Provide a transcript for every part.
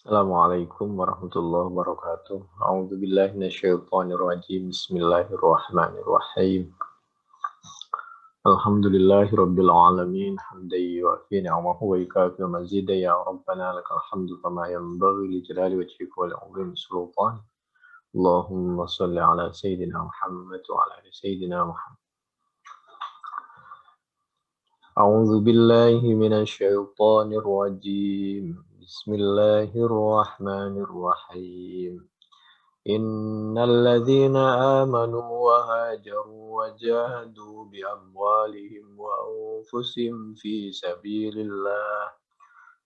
Assalamualaikum warahmatullahi wabarakatuh. A'udzu billahi minasyaitonir rajim. Bismillahirrahmanirrahim. Alhamdulillahi rabbil alamin. Hamdan yu'affi ni'amahu wa yukafi mazida ya rabbana lakal hamdu kama yanbaghi li jalali wajhika wa li'azimi sultanik. Allahumma shalli ala sayyidina Muhammad wa ala ali sayyidina Muhammad. أعوذ بالله من الشيطان الرجيم بسم الله الرحمن الرحيم إن الذين آمنوا وهاجروا وجاهدوا بأموالهم وأنفسهم في سبيل الله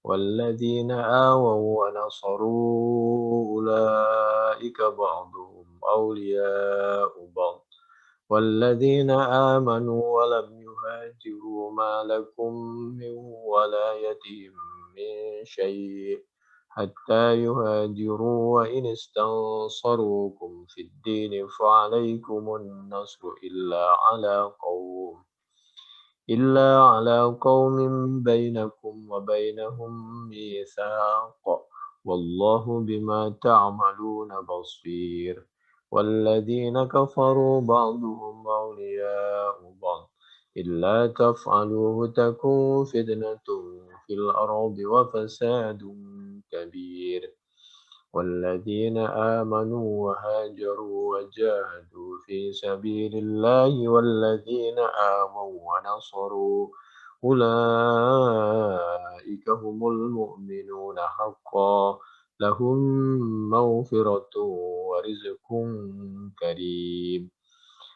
والذين آووا ونصروا أولئك بعضهم أولياء بعض والذين آمنوا ولم يهاجروا ما لكم من ولايتهم من شيء حتى يهاجروا وإن استنصروكم في الدين فعليكم النصر إلا على قوم بينكم وبينهم ميثاق والله بما تعملون بصير والذين كفروا بعضهم أولياء بعض إلا تفعلوه تكن فتنة في الأرض وفساد كبير والذين آمنوا وهاجروا وجاهدوا في سبيل الله والذين آووا ونصروا أولئك هم المؤمنون حقا لهم مغفرة ورزق كريم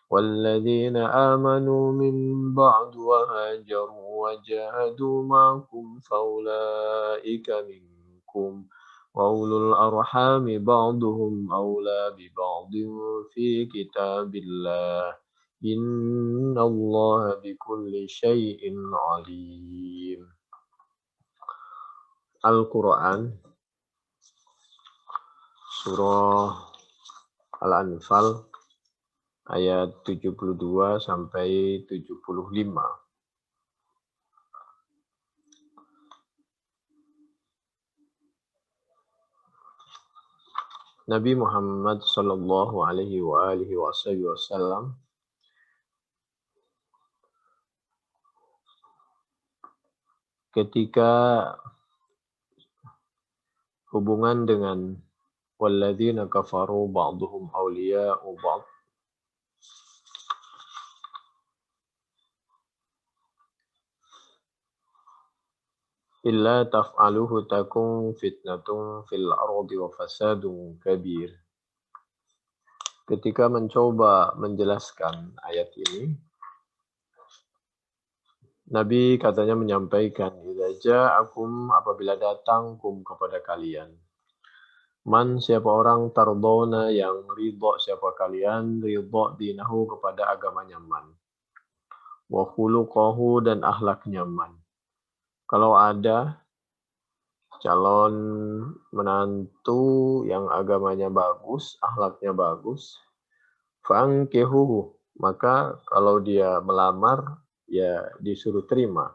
والذين آمنوا من بعد وهاجروا وجاهدوا معكم فأولئك منكم وأولو الأرحام بعضهم أولى ببعض في كتاب الله إن الله بكل شيء عليم. Al-Quran Surah Al-Anfal ayat 72 sampai 75. Nabi Muhammad sallallahu alaihi wasallam ketika hubungan dengan walladzina kafaru ba'duhum awliya'u ba'd, illa taf'aluhu takun fitnatun fil ardi wa fasadun kabir. Ketika mencoba menjelaskan ayat ini, Nabi katanya menyampaikan, idza ja'akum, apabila datang kepada kalian. Man, siapa orang, tardona, yang ridho siapa kalian, ridho dinahu kepada agamanya man. Wa khuluqahu, dan akhlaknya man. Kalau ada calon menantu yang agamanya bagus, akhlaknya bagus, fangkihuhu, maka kalau dia melamar, ya disuruh terima.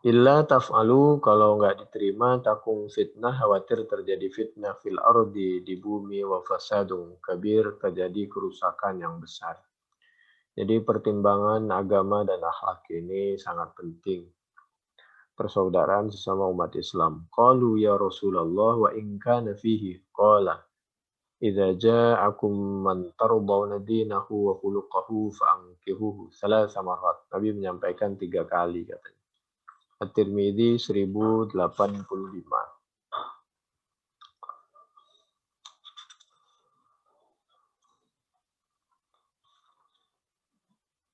Illa taf'alu, kalau nggak diterima, takung fitnah, khawatir terjadi fitnah fil ardi, di bumi, wa fasadun kabir, terjadi kerusakan yang besar. Jadi pertimbangan agama dan akhlak ini sangat penting. Persaudaraan sesama umat Islam. Qalu ya Rasulullah wa in kana fihi, qala idza ja'akum man tardawna dinahu wa khuluquhu fa'ankihuhu thalatha marrat. Nabi menyampaikan 3 kali katanya. At-Tirmidzi 1085.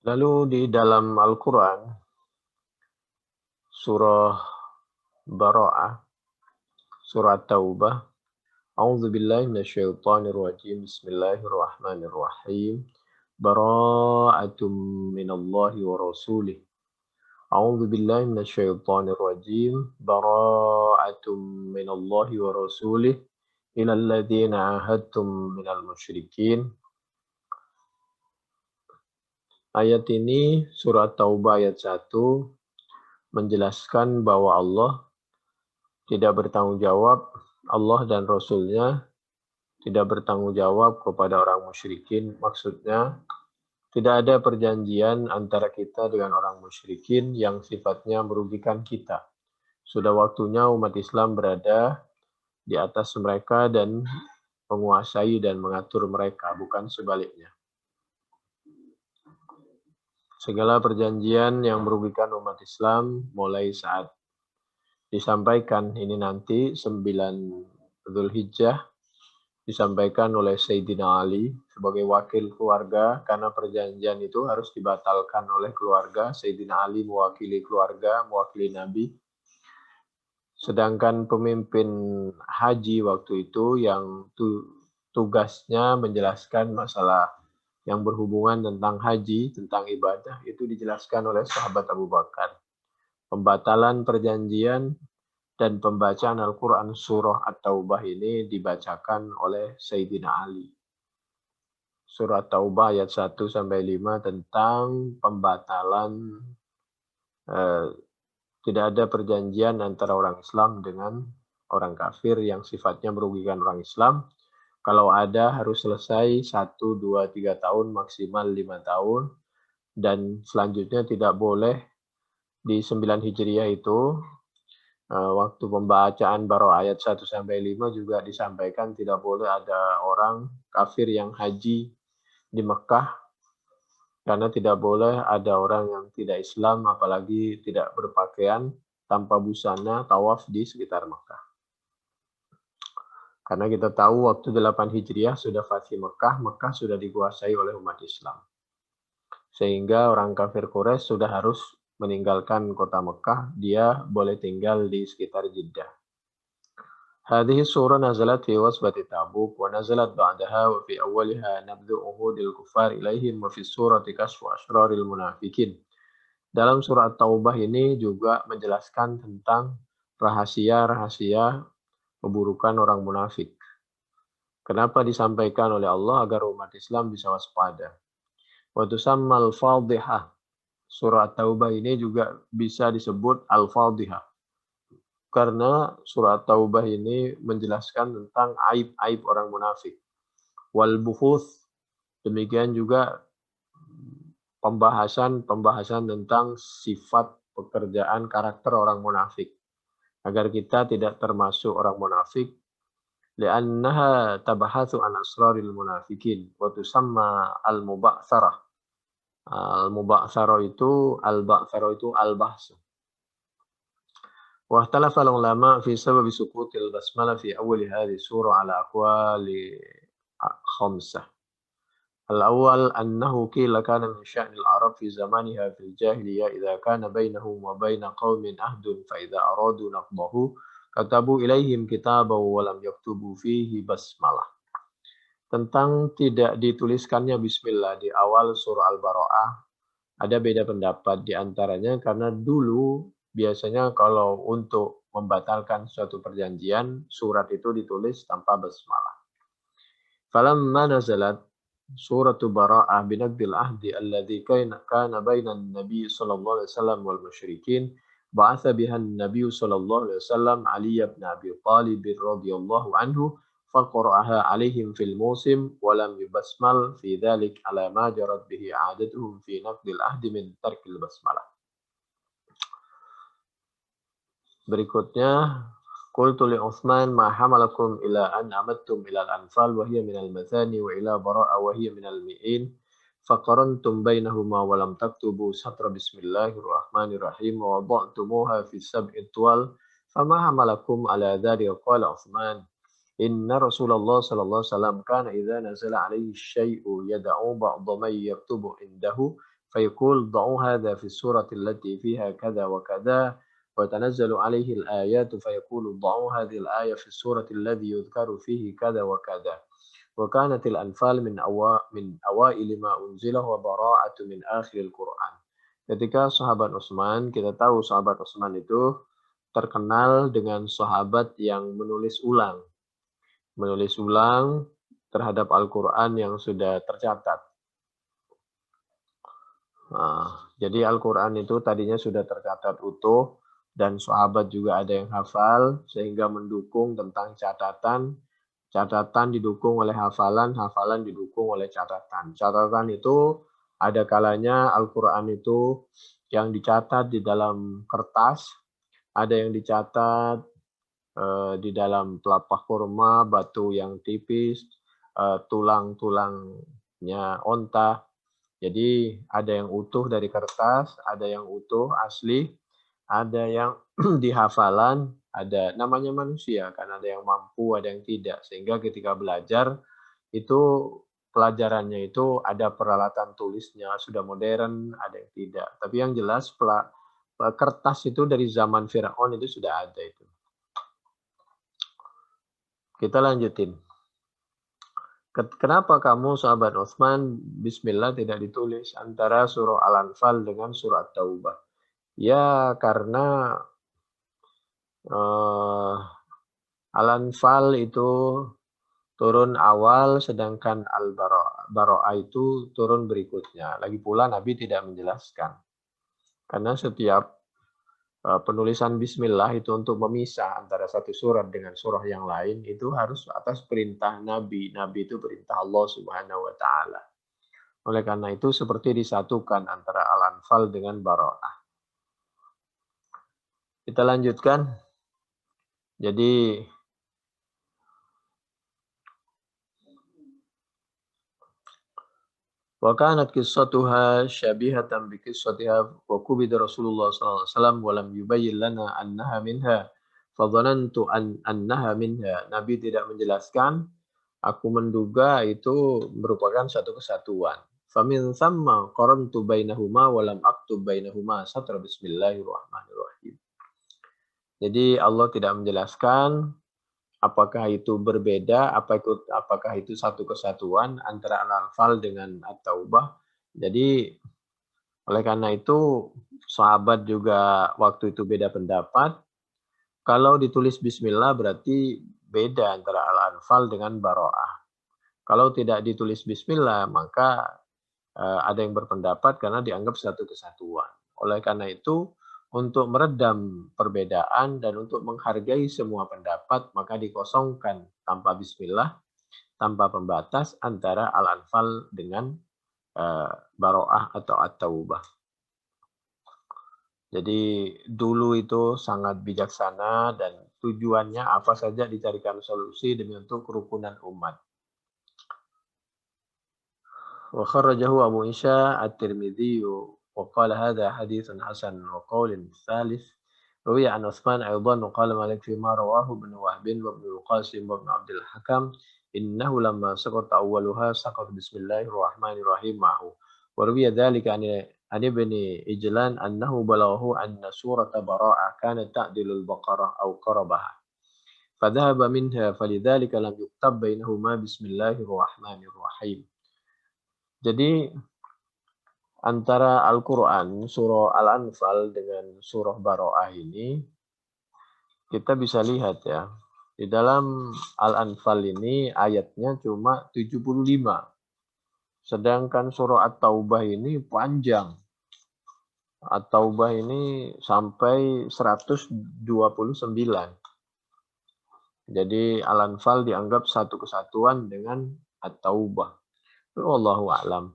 Lalu di dalam Al-Quran, surah Bara'ah, surah Taubah, A'udzu billahi minasyaitonir rajim. Bismillahirrahmanirrahim. Bara'atum minallahi wa rasulih. A'udzu billahi minasyaitonir rajim. Bara'atum minallahi wa rasulih ilal ladzina ahadtum minal musyrikin. Ayat ini surat Taubah ayat 1 menjelaskan bahwa Allah tidak bertanggung jawab, Allah dan Rasul-Nya tidak bertanggung jawab kepada orang musyrikin. Maksudnya, tidak ada perjanjian antara kita dengan orang musyrikin yang sifatnya merugikan kita. Sudah waktunya umat Islam berada di atas mereka dan menguasai dan mengatur mereka, bukan sebaliknya. Segala perjanjian yang merugikan umat Islam mulai saat disampaikan ini nanti 9 Dzulhijjah disampaikan oleh Sayyidina Ali sebagai wakil keluarga, karena perjanjian itu harus dibatalkan oleh keluarga. Sayyidina Ali mewakili keluarga, mewakili Nabi. Sedangkan pemimpin haji waktu itu yang tugasnya menjelaskan masalah yang berhubungan tentang haji, tentang ibadah, itu dijelaskan oleh sahabat Abu Bakar. Pembatalan perjanjian dan pembacaan Al-Quran surah At-Taubah ini dibacakan oleh Sayyidina Ali. Surah Taubah ayat 1-5 tentang pembatalan tidak ada perjanjian antara orang Islam dengan orang kafir yang sifatnya merugikan orang Islam. Kalau ada harus selesai 1, 2, 3 tahun, maksimal 5 tahun. Dan selanjutnya tidak boleh di 9 Hijriah itu waktu pembacaan baru ayat 1-5 juga disampaikan tidak boleh ada orang kafir yang haji di Mekah, karena tidak boleh ada orang yang tidak Islam apalagi tidak berpakaian tanpa busana tawaf di sekitar Mekah. Karena kita tahu waktu 8 Hijriah sudah Fatih Mekah, Mekah sudah dikuasai oleh umat Islam. Sehingga orang kafir Quraisy sudah harus meninggalkan kota Mekah, dia boleh tinggal di sekitar Jeddah. Hadhihi surah nazalat fi wasbati Tabuk wa nazalat ba'daha wa fi awwaliha nabdhu uhudil kufar ilaihim wa fi surati kasfu asraril munafikin. Dalam surat Taubah ini juga menjelaskan tentang rahasia-rahasia keburukan orang munafik. Kenapa disampaikan oleh Allah? Agar umat Islam bisa waspada. Wa tusammal fadhihah. Surat Taubah ini juga bisa disebut Al-Fadhihah. Karena surat Taubah ini menjelaskan tentang aib-aib orang munafik. Wal buhuth, demikian juga pembahasan tentang sifat pekerjaan karakter orang munafik. Agar kita tidak termasuk orang munafik. Li'annaha tabahathu an asraril munafikin. Wa tusamma al-muba'tsarah. Al-muba'tsarah itu al-bahsu. واختلف العلماء في سبب سقوط البسملة في أول هذه السورة على أقوال 5. الأول أنه قيل كان من شأن العرب في زمانها في الجاهلية إذا كان بينهم وبين قوم عهد فإذا أرادوا نقضه كتبوا إليهم كتابا ولم يكتبوا فيه بسملة. Tentang tidak dituliskannya Bismillah di awal surah Al-Bara'ah, ada beda pendapat di antaranya karena dulu biasanya kalau untuk membatalkan suatu perjanjian, surat itu ditulis tanpa basmalah. Falamma nazalat suratu Bara'ah binaqdil ahdi alladhi kana bainan nabi sallallahu alaihi wasallam wal musyrikin, ba'atha biha an-nabi sallallahu alaihi wasallam Ali ibn Abi Thalib radhiyallahu anhu faqara'aha alaihim fil musim wa lam yubasmal fi dhalik ala ma jarat bihi 'adatuhum fi naqdil ahdi min tarkil basmalah. Berikutnya, qultu li Utsman ma hamalakum ila an amattum ila al-anfal wa hiya min al-mathani wa ila bara'a wa hiya min al-mi'in faqarantum bainahuma wa lam taktubu satra bismillahirrahmanirrahim wa wada'tumuha fi sab'i twal fama hamalakum ala dhalika qala Utsman inna Rasulullah sallallahu alaihi wasallam kana idza nazala alaihi syai'u yad'u ba'dha man yaktubu indahu fayaqul da'u hadha fi surati allati fiha kadha wa kadha وتنزل عليه الآيات فيقول ضعوا هذه الآية في السورة الذي يذكر فيه كذا وكذا وكانت الأنفال من أوائل ما أنزله وبراءة من آخر القرآن. Ketika sahabat Utsman, kita tahu sahabat Utsman itu terkenal dengan sahabat yang menulis ulang terhadap Al-Quran yang sudah tercatat. Jadi Al-Quran itu tadinya sudah tercatat utuh, dan sahabat juga ada yang hafal sehingga mendukung tentang catatan. Catatan didukung oleh hafalan, hafalan didukung oleh catatan. Catatan itu ada kalanya Al-Quran itu yang dicatat di dalam kertas, ada yang dicatat di dalam telapak kurma, batu yang tipis, tulang-tulangnya onta. Jadi ada yang utuh dari kertas, ada yang utuh asli, ada yang di hafalan, ada namanya manusia kan ada yang mampu, ada yang tidak. Sehingga ketika belajar itu pelajarannya itu ada peralatan tulisnya sudah modern, ada yang tidak. Tapi yang jelas kertas itu dari zaman Firaun itu sudah ada itu. Kita lanjutin. Kenapa kamu sahabat Utsman Bismillah tidak ditulis antara surah Al-Anfal dengan surah Taubah? Ya karena Al-Anfal itu turun awal sedangkan Al-Bara'ah itu turun berikutnya. Lagi pula Nabi tidak menjelaskan. Karena setiap penulisan bismillah itu untuk memisah antara satu surat dengan surah yang lain itu harus atas perintah Nabi. Nabi itu perintah Allah Subhanahu wa taala. Oleh karena itu seperti disatukan antara Al-Anfal dengan Bara'ah. Kita lanjutkan. Jadi wa kanat qissatuha syabihatan bi qissatiha wa qubida Rasulullah sallallahu alaihi wasallam wa lam yubayyin lana annaha minha fa dhanantu annaha minha. Nabi tidak menjelaskan, aku menduga itu merupakan satu kesatuan. Famin thamma qarantu bainahuma wa lam aktub bainahuma satra bismillahirrahmanirrahim. Jadi Allah tidak menjelaskan apakah itu berbeda, apakah itu satu kesatuan antara Al-Anfal dengan At-Taubah. Jadi oleh karena itu sahabat juga waktu itu beda pendapat. Kalau ditulis Bismillah berarti beda antara Al-Anfal dengan Bara'ah. Kalau tidak ditulis Bismillah maka ada yang berpendapat karena dianggap satu kesatuan. Oleh karena itu untuk meredam perbedaan dan untuk menghargai semua pendapat, maka dikosongkan tanpa bismillah, tanpa pembatas antara Al-Anfal dengan Bara'ah atau At-Taubah. Jadi dulu itu sangat bijaksana dan tujuannya apa saja dicarikan solusi demi untuk kerukunan umat. Wa kharrajahu Abu Isa At-Tirmidzi وقال هذا حديث حسن وقول الثالث روي عن عثمان أيضا وقال مالك فيما رواه ابن وهب وابن القاسم وابن عبد الحكم إنه لما سقط أولها سقط بسم الله الرحمن الرحيم معه وروي ذلك عن ابن إجلان أنه بلغه أن سورة براءة كانت تعدل البقرة أو قربها فذهب منها فلذلك لم يكتب بينهما بسم الله الرحمن الرحيم. Jadi antara Al-Quran, surah Al-Anfal dengan surah Bara'ah ini, kita bisa lihat ya, di dalam Al-Anfal ini ayatnya cuma 75. Sedangkan surah At-Taubah ini panjang. At-Taubah ini sampai 129. Jadi Al-Anfal dianggap satu kesatuan dengan At-Taubah. Wallahu a'lam.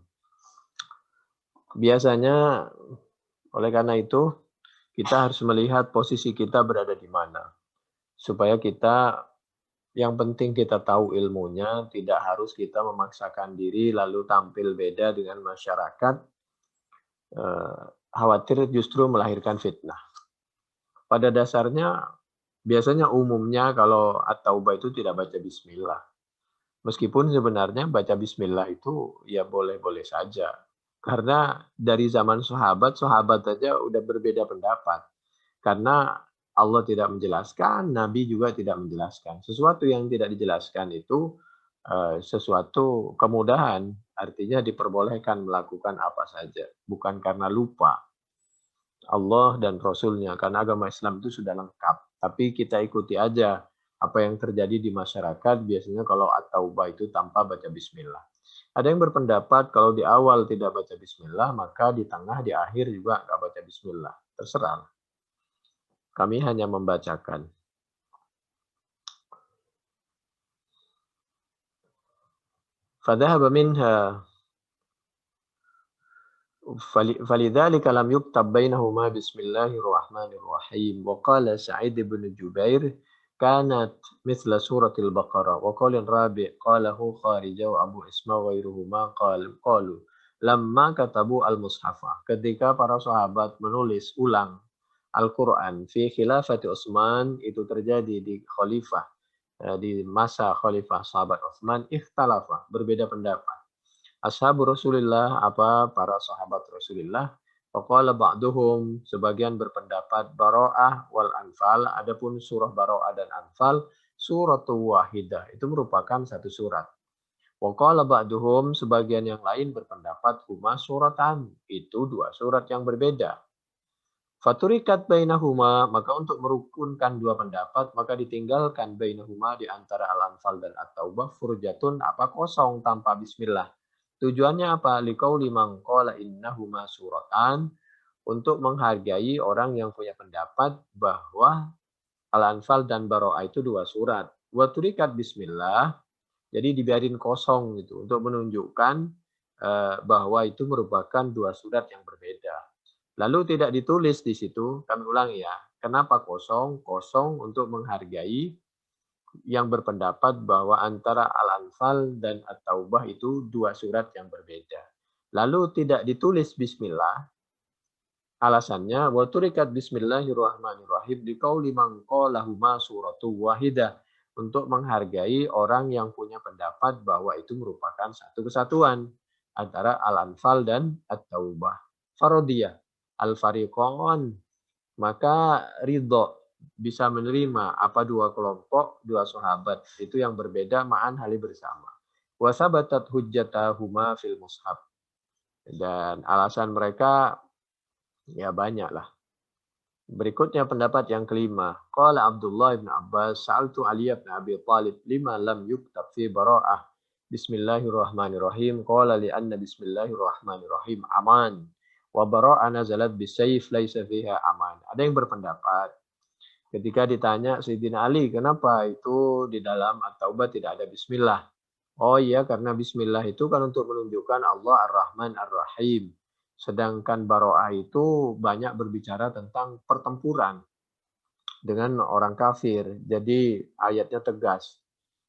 Biasanya oleh karena itu kita harus melihat posisi kita berada di mana. Supaya kita yang penting kita tahu ilmunya, tidak harus kita memaksakan diri lalu tampil beda dengan masyarakat. Khawatir justru melahirkan fitnah. Pada dasarnya biasanya umumnya kalau At-Taubah itu tidak baca bismillah. Meskipun sebenarnya baca bismillah itu ya boleh-boleh saja. Karena dari zaman sahabat aja udah berbeda pendapat. Karena Allah tidak menjelaskan, Nabi juga tidak menjelaskan. Sesuatu yang tidak dijelaskan itu sesuatu kemudahan, artinya diperbolehkan melakukan apa saja. Bukan karena lupa Allah dan Rasulnya, karena agama Islam itu sudah lengkap. Tapi kita ikuti aja apa yang terjadi di masyarakat, biasanya kalau At-Taubah itu tanpa baca bismillah. Ada yang berpendapat kalau di awal tidak baca bismillah, maka di tengah, di akhir juga nggak baca bismillah. Terserah. Kami hanya membacakan. Fadhahaba minha فلذلك لم يكتب بينهما بسم الله الرحمن الرحيم وقال سعيد بن جبير كانت مثل سورة البقرة وقال الرابع قاله خارجة وأبو إسماء وغيرهما قالوا لما كتبوا المصحف ketika para sahabat menulis ulang Al-Quran fi khilafati Utsman itu terjadi di khalifah di masa khalifah sahabat Utsman ikhtalafa berbeda pendapat ashabu Rasulillah apa para sahabat Rasulullah faqala ba'duhum sebagian berpendapat Bara'ah wal Anfal adapun surah Bara'ah dan Anfal suratu wahidah itu merupakan satu surat. Waqala ba'duhum sebagian yang lain berpendapat huma suratan itu dua surat yang berbeda. Faturikat bainahuma maka untuk merukunkan dua pendapat maka ditinggalkan bainahuma di antara Al-Anfal dan At-Taubah furjatun apa kosong tanpa bismillah. Tujuannya apa? Liqauli man qala innahuma suratan untuk menghargai orang yang punya pendapat bahwa Al-Anfal dan Bara'ah itu dua surat. Wa turikat bismillah jadi dibiarin kosong gitu untuk menunjukkan bahwa itu merupakan dua surat yang berbeda. Lalu tidak ditulis di situ, kami ulangi ya. Kenapa kosong? Kosong untuk menghargai yang berpendapat bahwa antara Al-Anfal dan At-Taubah itu dua surat yang berbeda. Lalu tidak ditulis bismillah. Alasannya wa turikat bismillahirrahmanirrahim liqauli man qalahuma suratu wahidah untuk menghargai orang yang punya pendapat bahwa itu merupakan satu kesatuan antara Al-Anfal dan At-Taubah. Farodiyah al-fariqon maka ridho bisa menerima apa dua kelompok dua sahabat itu yang berbeda ma'an hali bersama wasabatat hujjatahuma fil mushaf dan alasan mereka ya banyak lah. Berikutnya pendapat yang kelima. Qala Abdullah bin Abbas sa'altu Ali bin Abi Thalib lima lam yuktab fi bara'ah Bismillahirrahmanirrahim. Qala li'anna Bismillahirrahmanirrahim aman. Wa bara'ah nazalat bisayf laisa fiha aman. Ada yang berpendapat ketika ditanya Sayyidina Ali, kenapa itu di dalam At-Taubah tidak ada bismillah? Oh iya, karena bismillah itu kan untuk menunjukkan Allah Ar-Rahman Ar-Rahim. Sedangkan Bara'ah itu banyak berbicara tentang pertempuran dengan orang kafir. Jadi ayatnya tegas.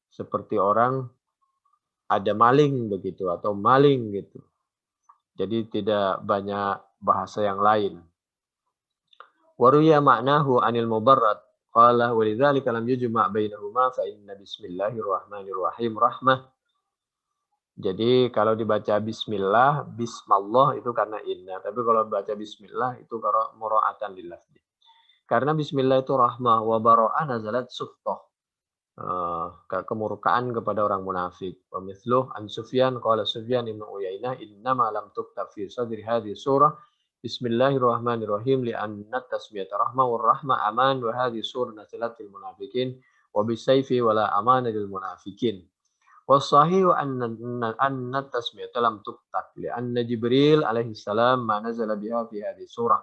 Seperti orang ada maling begitu atau maling gitu. Jadi tidak banyak bahasa yang lain. Waruya maknahu anil mubarrad. Qala walidzalika lam yujma' bainahuma fa inna bismillahirrahmanirrahim rahmah. Jadi kalau dibaca bismillah, bismallah itu karena inna. Tapi kalau baca bismillah itu kalau mura'atan lillah. Karena bismillah itu rahmah wa bara'ah nazalat sukhtoh. Kemurkaan kepada orang munafik. Wa mithluh an Sufyan qala Sufyan ibn Uyainah innama lam tuktab fi sadri hadhihi surah Bismillahirrahmanirrahim li'anna tasmiyata rahmah wa rahmah aman wa hadhihi surah nazalat lil munafikin wa bisayfi wa la amana lil munafikin. Wasahihu anna tasmiyata lam tuktab li'anna Jibril alaihi salam ma nazala biha fi hadhihi surah.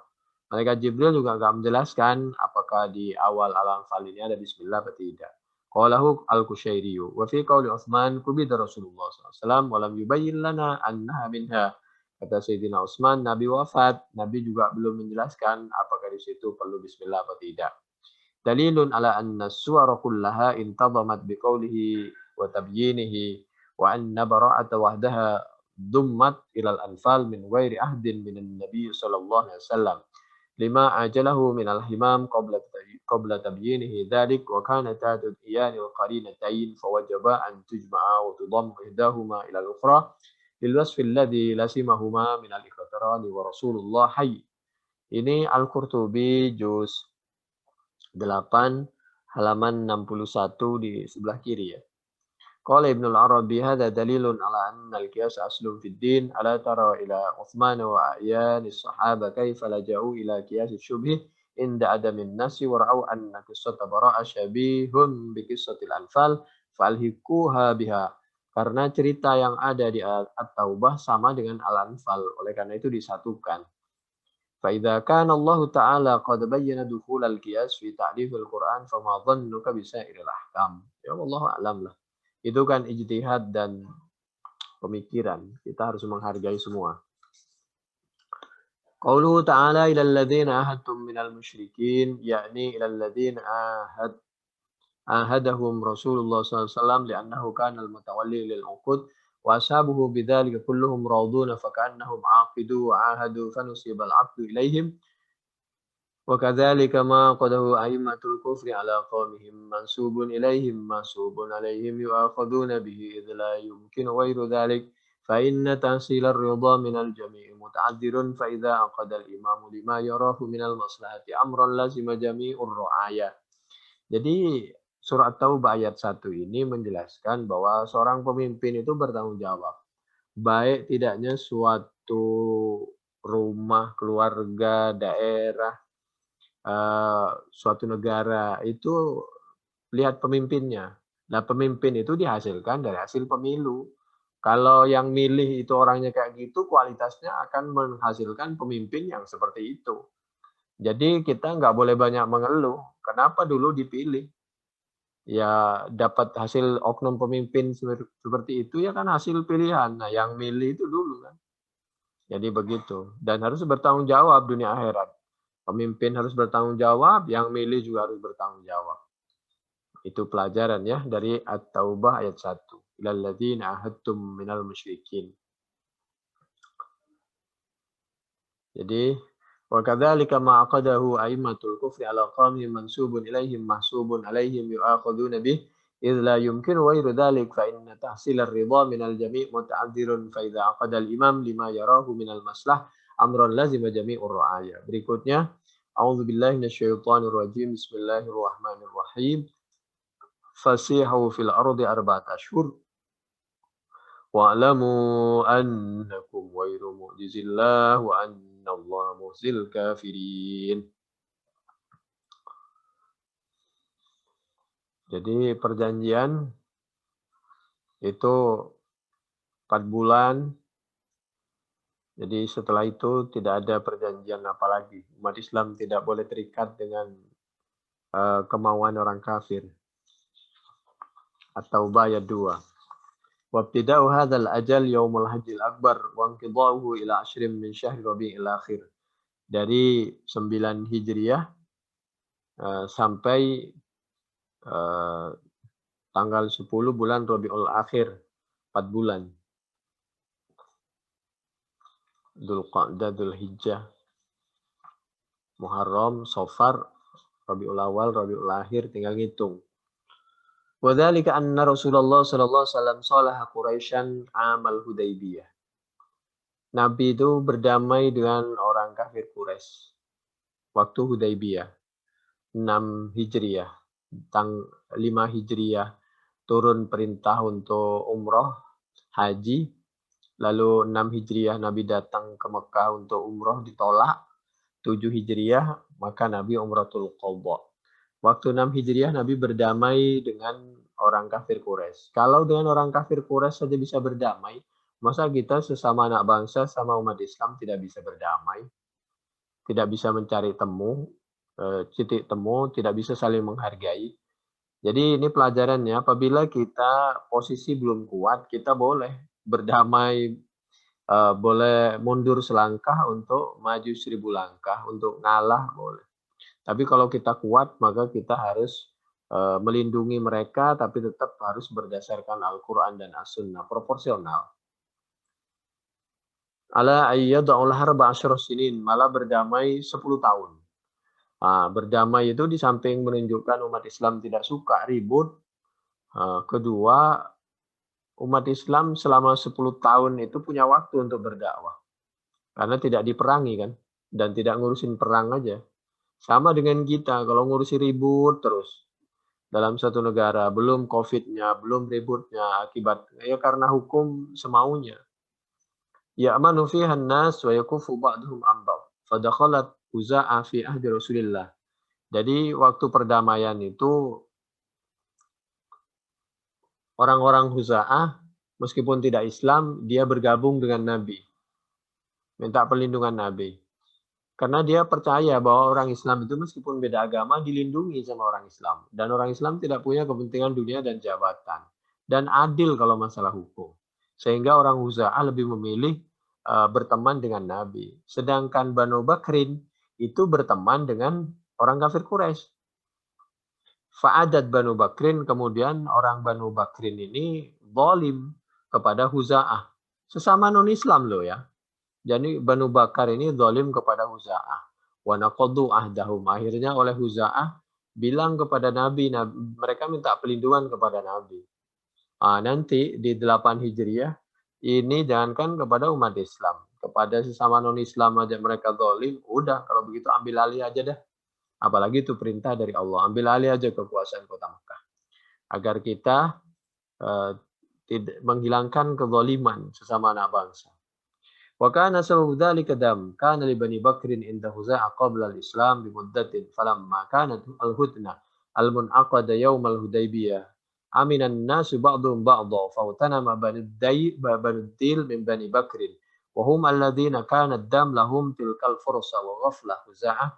Malaikat Jibril juga enggak menjelaskan apakah di awal Al-Anfal ini ada bismillah atau tidak. Qalahu al-Kusyairi wa fi qauli Utsman kubida Rasulullah SAW wa lam yubayyin lana annaha minha. Kata Sayyidina Utsman, Nabi wafat, Nabi juga belum menjelaskan apakah di situ perlu bismillah atau tidak. Dalilun ala anna suwara kullaha intadamat biqaulihi wa tabyinihi wa anna bara'ata wahdaha dummat ilal anfal min ghairi ahdin minan nabiy sallallahu alaihi wasallam lima ajalahu min al-himam qabla tabyinihi dhalik wa kana ta'dud iyani wa qarinatain fawajaba an tujma'a wa tudammu ihdahuma ila al-ukhra lil wasfi alladhi lasimahuma min al-iqtirani wa rasulullah hayy. Ini Al-Qurtubi juz 8 halaman 61 di sebelah kiri ya. Qala Ibnu al-Arabi hadza dalilun ala anna al-qiyas aslun fid din ala tara ila Utsman wa a'yan as-sahaba kaifa laja'u ila qiyas syubhi inda adamin nasi wa ra'u anna qissata bara'a syabihun bi qissatil anfal falhiquha biha. Karena cerita yang ada di At-Taubah sama dengan Al-Anfal, oleh karena itu disatukan. فإذا كان الله تعالى قد بين دخول القياس في تعريف القرآن فما ظنك بسائر الأحكام. Ya Allah alam lah. Itu kan ijtihad dan pemikiran. Kita harus menghargai semua. Qauluhu ta'ala ilal ladzina ahadtum minal musyrikin, yakni ilal ladzina ahadahum Rasulullah SAW li'annahu kana al-mutawalli lil uqud wa ashabuhu bidzalika kulluhum raduna fakannahum aqidu wa ahadu fanusiba al-aqdu ilaihim wa kadzalika ma qadahu a'immatul kufri ala qaumihim mansubun ilaihim mansubun alaihim yu'akhaduna bihi idh la yumkinu ghairu dzalik fa inna tahsil ar-ridha min al-jami' muta'addirun fa idza aqada al-imamu lima yarahu min al-maslahati amran lazima jami'ur ra'aya. Jadi surat Taubah ayat 1 ini menjelaskan bahwa seorang pemimpin itu bertanggung jawab. Baik tidaknya suatu rumah, keluarga, daerah, suatu negara itu lihat pemimpinnya. Nah, pemimpin itu dihasilkan dari hasil pemilu. Kalau yang milih itu orangnya kayak gitu, kualitasnya akan menghasilkan pemimpin yang seperti itu. Jadi kita nggak boleh banyak mengeluh. Kenapa dulu dipilih? Ya dapat hasil oknum pemimpin seperti itu ya kan hasil pilihan. Nah yang milih itu dulu kan. Jadi begitu. Dan harus bertanggung jawab dunia akhirat. Pemimpin harus bertanggung jawab, yang milih juga harus bertanggung jawab. Itu pelajaran ya dari At-Taubah ayat 1. Ilal ladzina ahadtum minal musyrikin. Jadi wa kadzalika ma aqadahu a'immatul kufri ala qaumihim mansubun ilaihim mahsubun alaihim yu'akhaduna bih idh la yumkinu ghairu dhalik fa inna tahsil ar-ridha minal jami' muta'adzirun fa idza aqada al-imam lima yarahu minal maslah amran lazima jami'ur ra'aya. Berikutnya a'udzu billahi minasyaitonir rajim. Bismillahirrahmanirrahim. Fasihu fil ardi arba'ata ashhur wa'lamu annakum ghairu mu'jizillah wa annallaha muhzil kafirin. Jadi perjanjian itu 4 bulan. Jadi setelah itu tidak ada perjanjian apa lagi. Umat Islam tidak boleh terikat dengan kemauan orang kafir. At-Taubah ayat 2. Wabtida'u hadzal ajal yaumul hajjil akbar wa inqidhahu ila 10 min syahri rabi'il akhir. Dari 9 Hijriah sampai tanggal 10 bulan Rabiul Akhir, 4 bulan. Dzulqa'dah, Dzulhijjah, Muharram, Safar, Rabiul Awal, Rabiul Akhir, tinggal ngitung. Wa dzalika anna Rasulullah sallallahu alaihi wasallam salaha Quraisyan amal Hudaybiyah. Nabi itu berdamai dengan orang kafir Quraisy waktu Hudaybiyah. 6 Hijriah, 5 Hijriah turun perintah untuk umroh, haji. Lalu 6 Hijriah Nabi datang ke Mekah untuk umroh, ditolak. 7 Hijriah maka Nabi umratul qadha. Waktu 6 Hijriah Nabi berdamai dengan orang kafir Quraisy. Kalau dengan orang kafir Quraisy saja bisa berdamai, masa kita sesama anak bangsa sama umat Islam tidak bisa berdamai? Tidak bisa mencari titik temu, tidak bisa saling menghargai. Jadi ini pelajarannya, apabila kita posisi belum kuat, kita boleh berdamai, boleh mundur selangkah untuk maju 1000 langkah, untuk ngalah boleh. Tapi kalau kita kuat, maka kita harus melindungi mereka, tapi tetap harus berdasarkan Al-Quran dan As-Sunnah, proporsional. Ala ayyada'ul harba asyra sinin, malah berdamai 10 tahun. Nah, berdamai itu di samping menunjukkan umat Islam tidak suka ribut, kedua, umat Islam selama 10 tahun itu punya waktu untuk berdakwah. Karena tidak diperangi kan, dan tidak ngurusin perang aja. Sama dengan kita, kalau ngurusi ribut terus dalam satu negara, belum COVID-nya, belum ributnya, akibatnya ya karena hukum semaunya. Ya'manu fiha an-nas wa yakufu ba'duhum an ba'd. Fadakhalat Huza'a fi ahdi Rasulillah. Jadi waktu perdamaian itu orang-orang Huza'ah meskipun tidak Islam, dia bergabung dengan Nabi. Minta perlindungan Nabi. Karena dia percaya bahwa orang Islam itu meskipun beda agama dilindungi sama orang Islam. Dan orang Islam tidak punya kepentingan dunia dan jabatan. Dan adil kalau masalah hukum. Sehingga orang Huza'ah lebih memilih berteman dengan Nabi. Sedangkan Banu Bakrin itu berteman dengan orang kafir Quraisy. Fa'adat Banu Bakrin, kemudian orang Banu Bakrin ini zalim kepada Huza'ah. Sesama non-Islam loh ya. Jadi Banu Bakar ini zalim kepada Huza'ah. Wa naqaddu ahdahum. Akhirnya oleh Huza'ah bilang kepada Nabi, mereka minta pelindungan kepada Nabi. Nanti di 8 Hijriah ini jangankan kepada umat Islam, kepada sesama non-Islam aja mereka zalim, udah kalau begitu ambil alih aja dah. Apalagi itu perintah dari Allah, ambil alih aja kekuasaan kota Mekah. Agar kita tidak menghilangkan kezaliman sesama anak bangsa. Wa kana sababu dzalika dam kana li Bani Bakrin inda Huza'a qabla al-Islam bi muddatin falamma kanat al-hudna al-munaqada yawm al-Hudaybiyah aminan nasu ba'dhum ba'dha fawtanama Banu Dil min Bani Bakrin wa hum alladhina kana dam lahum tilkal fursa wa ghafla Huza'ah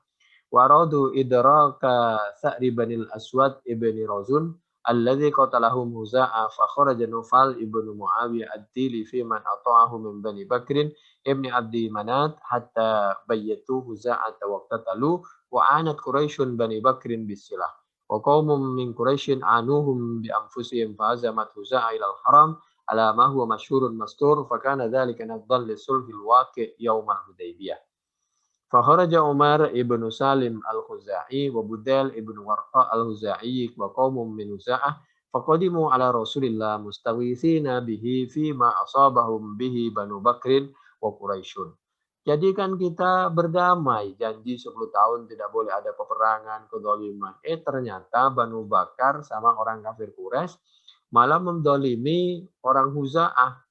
wa aradu idraka Sa'ri Bani al-Aswad ibni Razun alladhi qatalahum Huza'a fa kharaja Nufal ibnu Muawiyah ad-Dili fi man ata'ahu min Bani Bakrin ibni Abdi Manat hatta bayyatu Huza'ata waqtatalu wa anat Quraisyun Bani Bakrin bisilah wa qaumum min Quraisyin anuhum bi anfusihim fa azamat Huza'a ila al-haram ala ma huwa masyhurun mastur fa kana dhalika nadhan li sulhil waqi' yawm al-Hudaybiyah. Fakharaja Umar ibnu Salim al-Khuzai wa Budail ibnu Warqa al-Khuzai wa qaumum min Huza'ah faqadimu ala Rasulillah mustawithina bihi fi ma asabahum bihi Banu Bakrin wa Quraisyun. Jadi kan kita berdamai, janji 10 tahun tidak boleh ada peperangan, kezaliman. Ternyata Banu Bakar sama orang kafir Quraisy malah mendolimi orang Huza'ah.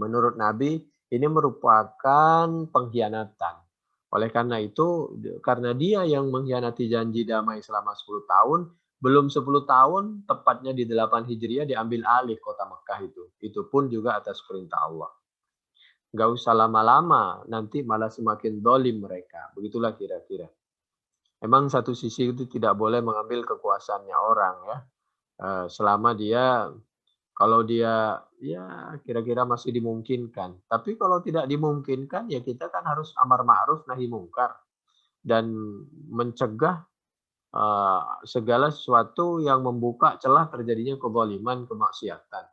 Menurut Nabi, ini merupakan pengkhianatan. Oleh karena itu, karena dia yang mengkhianati janji damai selama 10 tahun, belum 10 tahun, tepatnya di 8 Hijriah diambil alih kota Mekah itu. Itu pun juga atas perintah Allah. Nggak usah lama-lama, nanti malah semakin dolim mereka. Begitulah kira-kira. Emang satu sisi itu tidak boleh mengambil kekuasaannya orang ya. Selama dia, kalau dia ya kira-kira masih dimungkinkan. Tapi kalau tidak dimungkinkan ya kita kan harus amar ma'ruf nahi mungkar dan mencegah segala sesuatu yang membuka celah terjadinya kezaliman, kemaksiatan.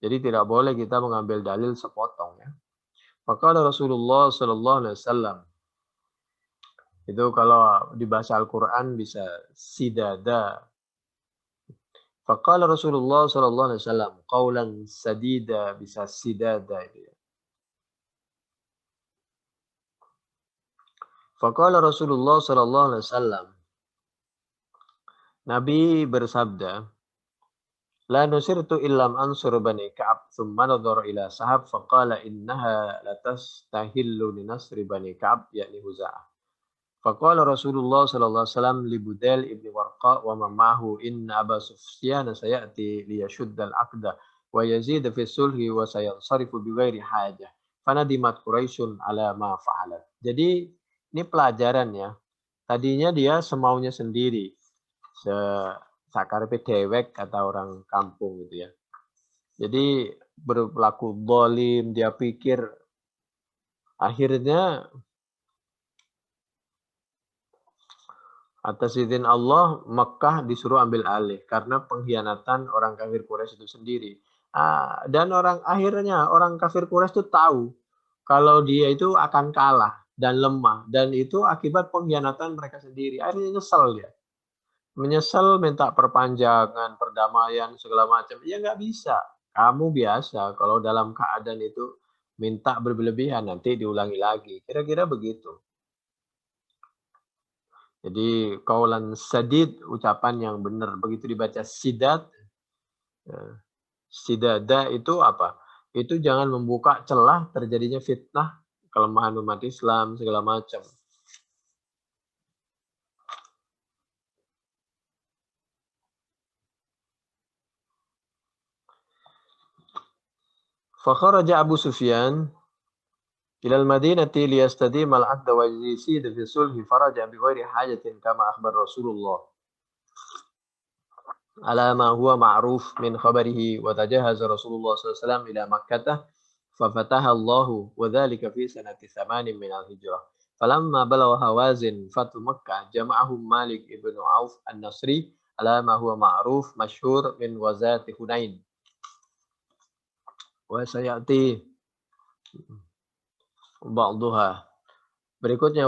Jadi tidak boleh kita mengambil dalil sepotong ya. Maka Rasulullah Sallallahu Alaihi Wasallam itu kalau di bahasa Al-Quran bisa sidada. Faqala Rasulullah sallallahu alaihi wasallam qaulan sadida bisa sidada itu ya. Faqala Rasulullah sallallahu alaihi wasallam Nabi bersabda la nusirtu illam ansur bani Ka'ab thumma nadhara ila sahab faqala innaha latastahillu li nasri bani Ka'ab yakni Huza'ah. Faqala Rasulullah sallallahu alaihi wasallam li Budail ibni Warqa wa mamahu inna Aba Sufyan sayati liyashuddal aqda wa yazid fi sulhi wa sayansarifu bi ghairi hajah. Fanadimat Quraisyun ala ma fa'alat. Jadi ini pelajaran ya. Tadinya dia semaunya sendiri. Sakarepe dewek kata orang kampung gitu ya. Jadi berlaku zalim, dia pikir akhirnya atas izin Allah, Mekah disuruh ambil alih karena pengkhianatan orang kafir Quraisy itu sendiri. Dan akhirnya orang kafir Quraisy itu tahu kalau dia itu akan kalah dan lemah dan itu akibat pengkhianatan mereka sendiri. Akhirnya nyesel dia. Menyesal minta perpanjangan, perdamaian segala macam. Ya nggak bisa. Kamu biasa kalau dalam keadaan itu minta berlebihan nanti diulangi lagi. Kira-kira begitu. Jadi kaulan sadid ucapan yang benar. Begitu dibaca sidat, sidada itu apa? Itu jangan membuka celah terjadinya fitnah, kelemahan umat Islam segala macam. Fakharaja Abu Sufyan إلى المدينة ليستديم العقد ويزيد في الصلح فرجع بغير حاجة كما أخبر رسول الله على ما هو معروف من خبره. وتجهز رسول الله صلى الله عليه وسلم إلى مكة ففتح الله وذلك في سنة 8 من الهجرة. فلما بلغ هوازن فتح مكة جمعهم مالك بن عوف النصري على ما هو معروف مشهور من وزاة هنين. وسيأتي بعضها. Berikutnya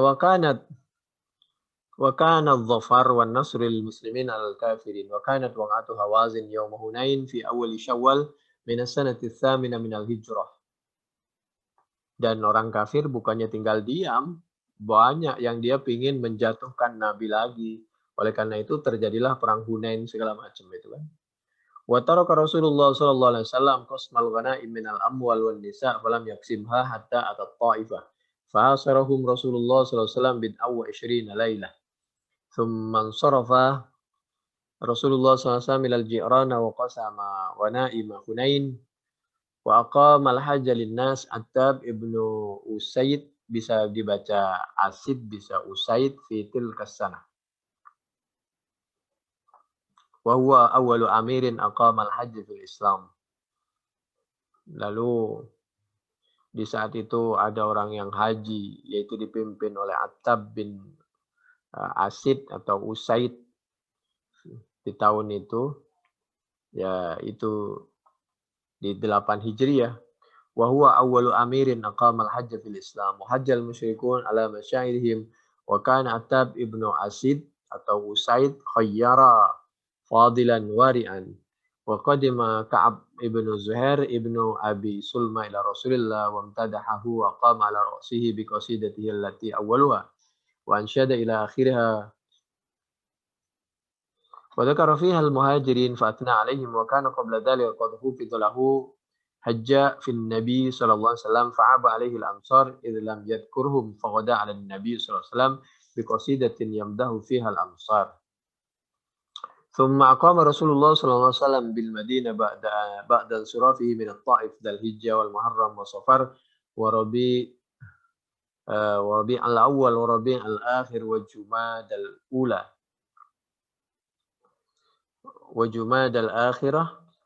وكان الظفر والنصر للمسلمين على الكافرين وكانت وقعة هوازن يوم هنين في أول شوال من السنة الثامنة من الهجرة. Dan orang kafir bukannya tinggal diam, banyak yang dia ingin menjatuhkan Nabi lagi. Oleh karena itu terjadilah perang Hunain segala macam itu kan. Wa taraka Rasulullah sallallahu alaihi wasallam qasmal ghanaim min al-amwal wan nisa' falam yaqsimha hatta atat Taifah. Fa'asarahum Rasulullah sallallahu alaihi wasallam bid'aw 20 lailah. Thumma ansarafa Rasulullah sallallahu alaihi wasallam ila al-Ji'rana wa qasama ghanaim Hunain. Wa aqama al-hajja lin-nas. Attab ibnu Usaid, bisa dibaca Asid, bisa Usaid, fi tilkas sanah. Wa huwa awwalu amirin aqama al-hajj fil Islam. Lalu di saat itu ada orang yang haji, yaitu dipimpin oleh Attab bin Asid atau Usaid di tahun itu, ya itu di 8 Hijriah. Wa huwa awwalu amirin aqama al-hajj fil Islam. Wa hajjal musyrikun ala masyairihim. Wa kana Attab ibnu Asid atau Usaid khayyara fadilan wari'an. Wa qadima Ka'ab ibnu Zuhair ibnu Abi Sulma ila Rasulillah wa amtadahahu wa qama ala ra'sihi bi qasidatihi allati awwaluha wa ansyada ila akhiriha. Wa dzakara fiha al-muhajirin fa athna 'alaihim wa kana qabla dhalika qad hufidha lahu hajja fi an-nabi sallallahu alaihi wasallam fa'aba 'alaihi al-ansar idh lam yadhkurhum faghada 'ala an-nabi sallallahu alaihi wasallam bi qasidatin yamdahu fiha al-ansar. ثم أقام رسول الله صلى الله عليه وسلم بالمدينة بعد انصرافه من الطائف ذا الحجة والمحرم وصفر وربيع الأول وربيع الآخر وجماد الآخرة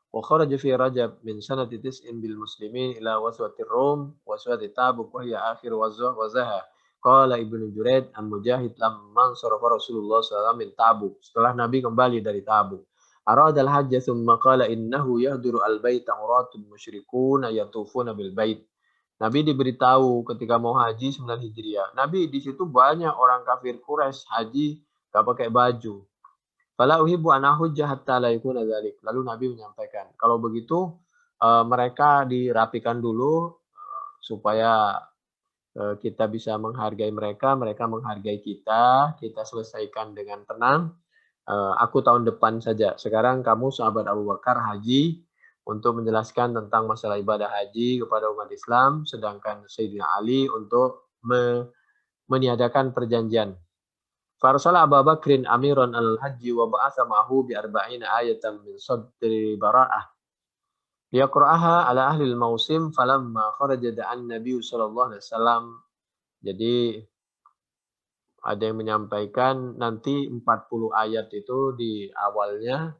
وخرج في رجب من سنة 9 بالمسلمين إلى غزوة الروم وغزوة تابوك وهي آخر غزوها. Qala Ibnu Juraid an-Mujahid lamman sarafa Rasulullah SAW min Tabuk. Setelah Nabi kembali dari Tabuk. Aradal hajja thumma qala innahu yahduru al-baita uratun musyrikun yatufuna bil bait. Nabi diberitahu ketika mau haji 9 Hijriah. Nabi di situ banyak orang kafir Quraisy haji gak pakai baju. Fala uhibbu an ahujja hatta la yakuna dzalik. Lalu Nabi menyampaikan, kalau begitu mereka dirapikan dulu supaya kita bisa menghargai mereka, mereka menghargai kita selesaikan dengan tenang. Aku tahun depan saja. Sekarang kamu sahabat Abu Bakar haji untuk menjelaskan tentang masalah ibadah haji kepada umat Islam, sedangkan Sayyidina Ali untuk meniadakan perjanjian. Farsala Abu Bakrin amiran al-haji wa ba'atha ma'hu bi 40 ayatan min sadri bara'ah. Yaqra'aha ala ahli al-mausim falamma kharaja da'an Nabi sallallahu alaihi wasallam. Jadi ada yang menyampaikan nanti 40 ayat itu di awalnya,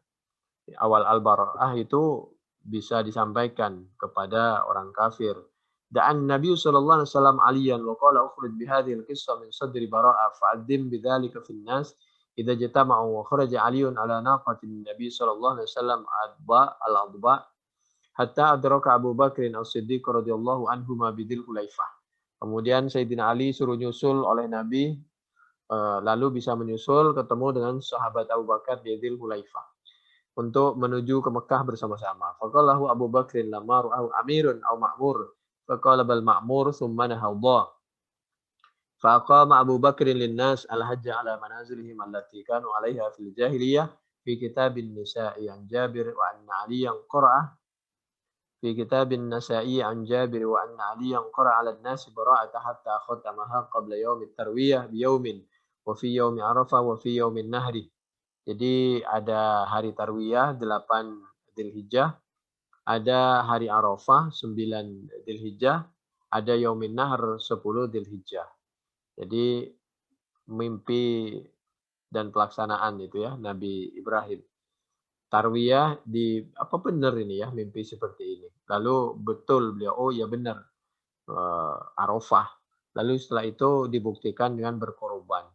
di awal Al-Bara'ah itu bisa disampaikan kepada orang kafir. Da'an Nabi sallallahu alaihi wasallam aliyan wa qala ukhruj bi hadhihi al-qissah min sadri bara'ah fa'addim bidzalika fin nas idza jatama'u wa kharaja aliyun ala naqatin Nabi sallallahu alaihi wasallam al-adba hatta adraka Abu Bakrin as-Siddiq radhiyallahu anhu ma bidil Hulaifah. Kemudian Sayyidina Ali suruh nyusul oleh Nabi, lalu bisa menyusul ketemu dengan sahabat Abu Bakar di Dzul Hulaifah untuk menuju ke Mekah bersama-sama. Faqalahu Abu Bakrin lamma ra'ahu amirun aw ma'mur faqala bal ma'mur thumma nahadha. Faqama Abu Bakrin lin-nas al-hajja ala manazilihim allati kanu 'alaiha fil jahiliyah fi kitabin nisa'i an Jabir wa anna Aliyan qara'a في كتاب النسائي عن جابر وأن عليا قرأ على الناس براءة حتى ختمها قبل يوم التروية بيوم وفي يوم عرفة وفي يوم النهر. Jadi ada hari Tarwiyah 8 Dzulhijjah, ada hari Arafah 9 Dzulhijjah, ada Yaumin Nahr 10 Dzulhijjah. Jadi mimpi dan pelaksanaan itu ya Nabi Ibrahim. Tarwiyah di apa benar ini ya mimpi seperti ini. Lalu betul beliau, oh ya benar, Arafah. Lalu setelah itu dibuktikan dengan berkorban.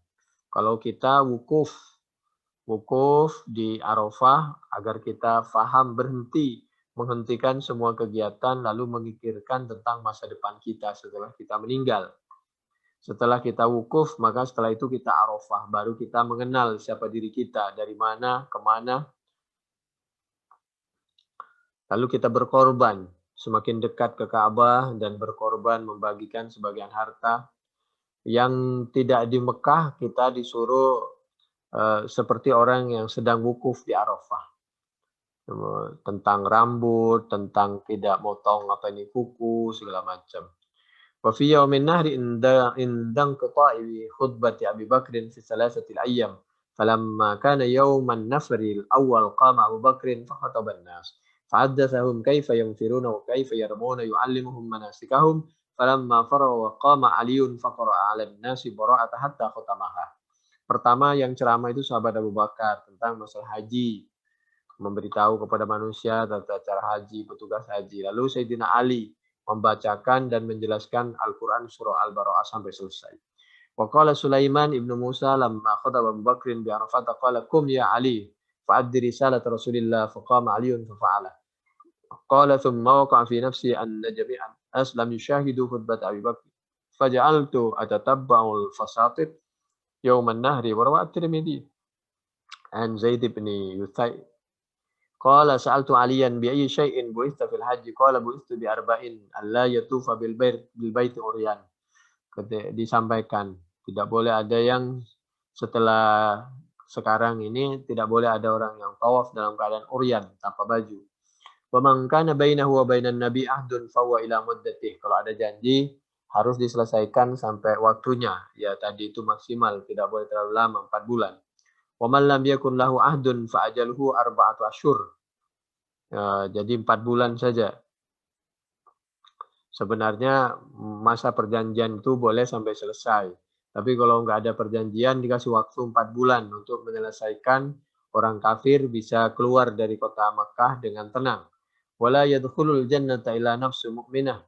Kalau kita wukuf di Arafah agar kita faham berhenti, menghentikan semua kegiatan lalu memikirkan tentang masa depan kita setelah kita meninggal. Setelah kita wukuf, maka setelah itu kita Arafah, baru kita mengenal siapa diri kita, dari mana, kemana, lalu kita berkorban, semakin dekat ke Ka'bah dan berkorban membagikan sebagian harta. Yang tidak di Mekah, kita disuruh seperti orang yang sedang wukuf di Arafah. Tentang rambut, tentang tidak motong apa ini kuku, segala macam. Wa fi yaumin nahri indang qita'i khutbati Abi Bakrin fi salasatil ayyam. Falamma kana yauman nafri al-awwal qama Abu Bakrin fa khataba an-nas. Fahaddathahum kaifa yanfiruna wa kaifa yarmuna yu'allimuhum manasikahum. Falamma faragha wa qama Aliun fa qara'a 'ala an-nasi bara'ata hatta khatamaha. Pertama yang ceramah itu sahabat Abu Bakar tentang masalah haji, memberitahu kepada manusia tata cara haji, petugas haji. Lalu Sayyidina Ali membacakan dan menjelaskan Al-Quran surah Al-Bara'ah sampai selesai. Wa qala Sulaiman ibnu Musa lamma khataba Abu Bakrin bi Arafat qala kum ya Ali fa'addi risalat Rasulillah faqama Aliun fafa'ala. Qala thumma waqa'a fi nafsi anna jami'an as lam yushahidu khutbat Abi Bakr. Faja'altu atatabba'ul fasatit yawman nahri wa rawa at-Tirmidzi an Zaid bin Yuthai. Qala sa'altu Aliyan bi ayyi syai'in bu'itha fil haji qala bu'ithu bi arba'in alla yatufa bil baiti uryan. Disampaikan tidak boleh ada yang setelah sekarang ini tidak boleh ada orang yang tawaf dalam keadaan uryan tanpa baju. Wa man kana bainahu wa bainan nabi ahdun fa huwa ila muddatih. Kalau ada janji harus diselesaikan sampai waktunya. Ya tadi itu maksimal, tidak boleh terlalu lama 4 bulan. Wa man lam yakun lahu ahdun fa ajaluhu arba'atu asyhur. Jadi 4 bulan saja. Sebenarnya masa perjanjian itu boleh sampai selesai. Tapi kalau nggak ada perjanjian dikasih waktu 4 bulan untuk menyelesaikan, orang kafir bisa keluar dari kota Makkah dengan tenang. Wala yadkhulul jannata illa nafsu mu'minah.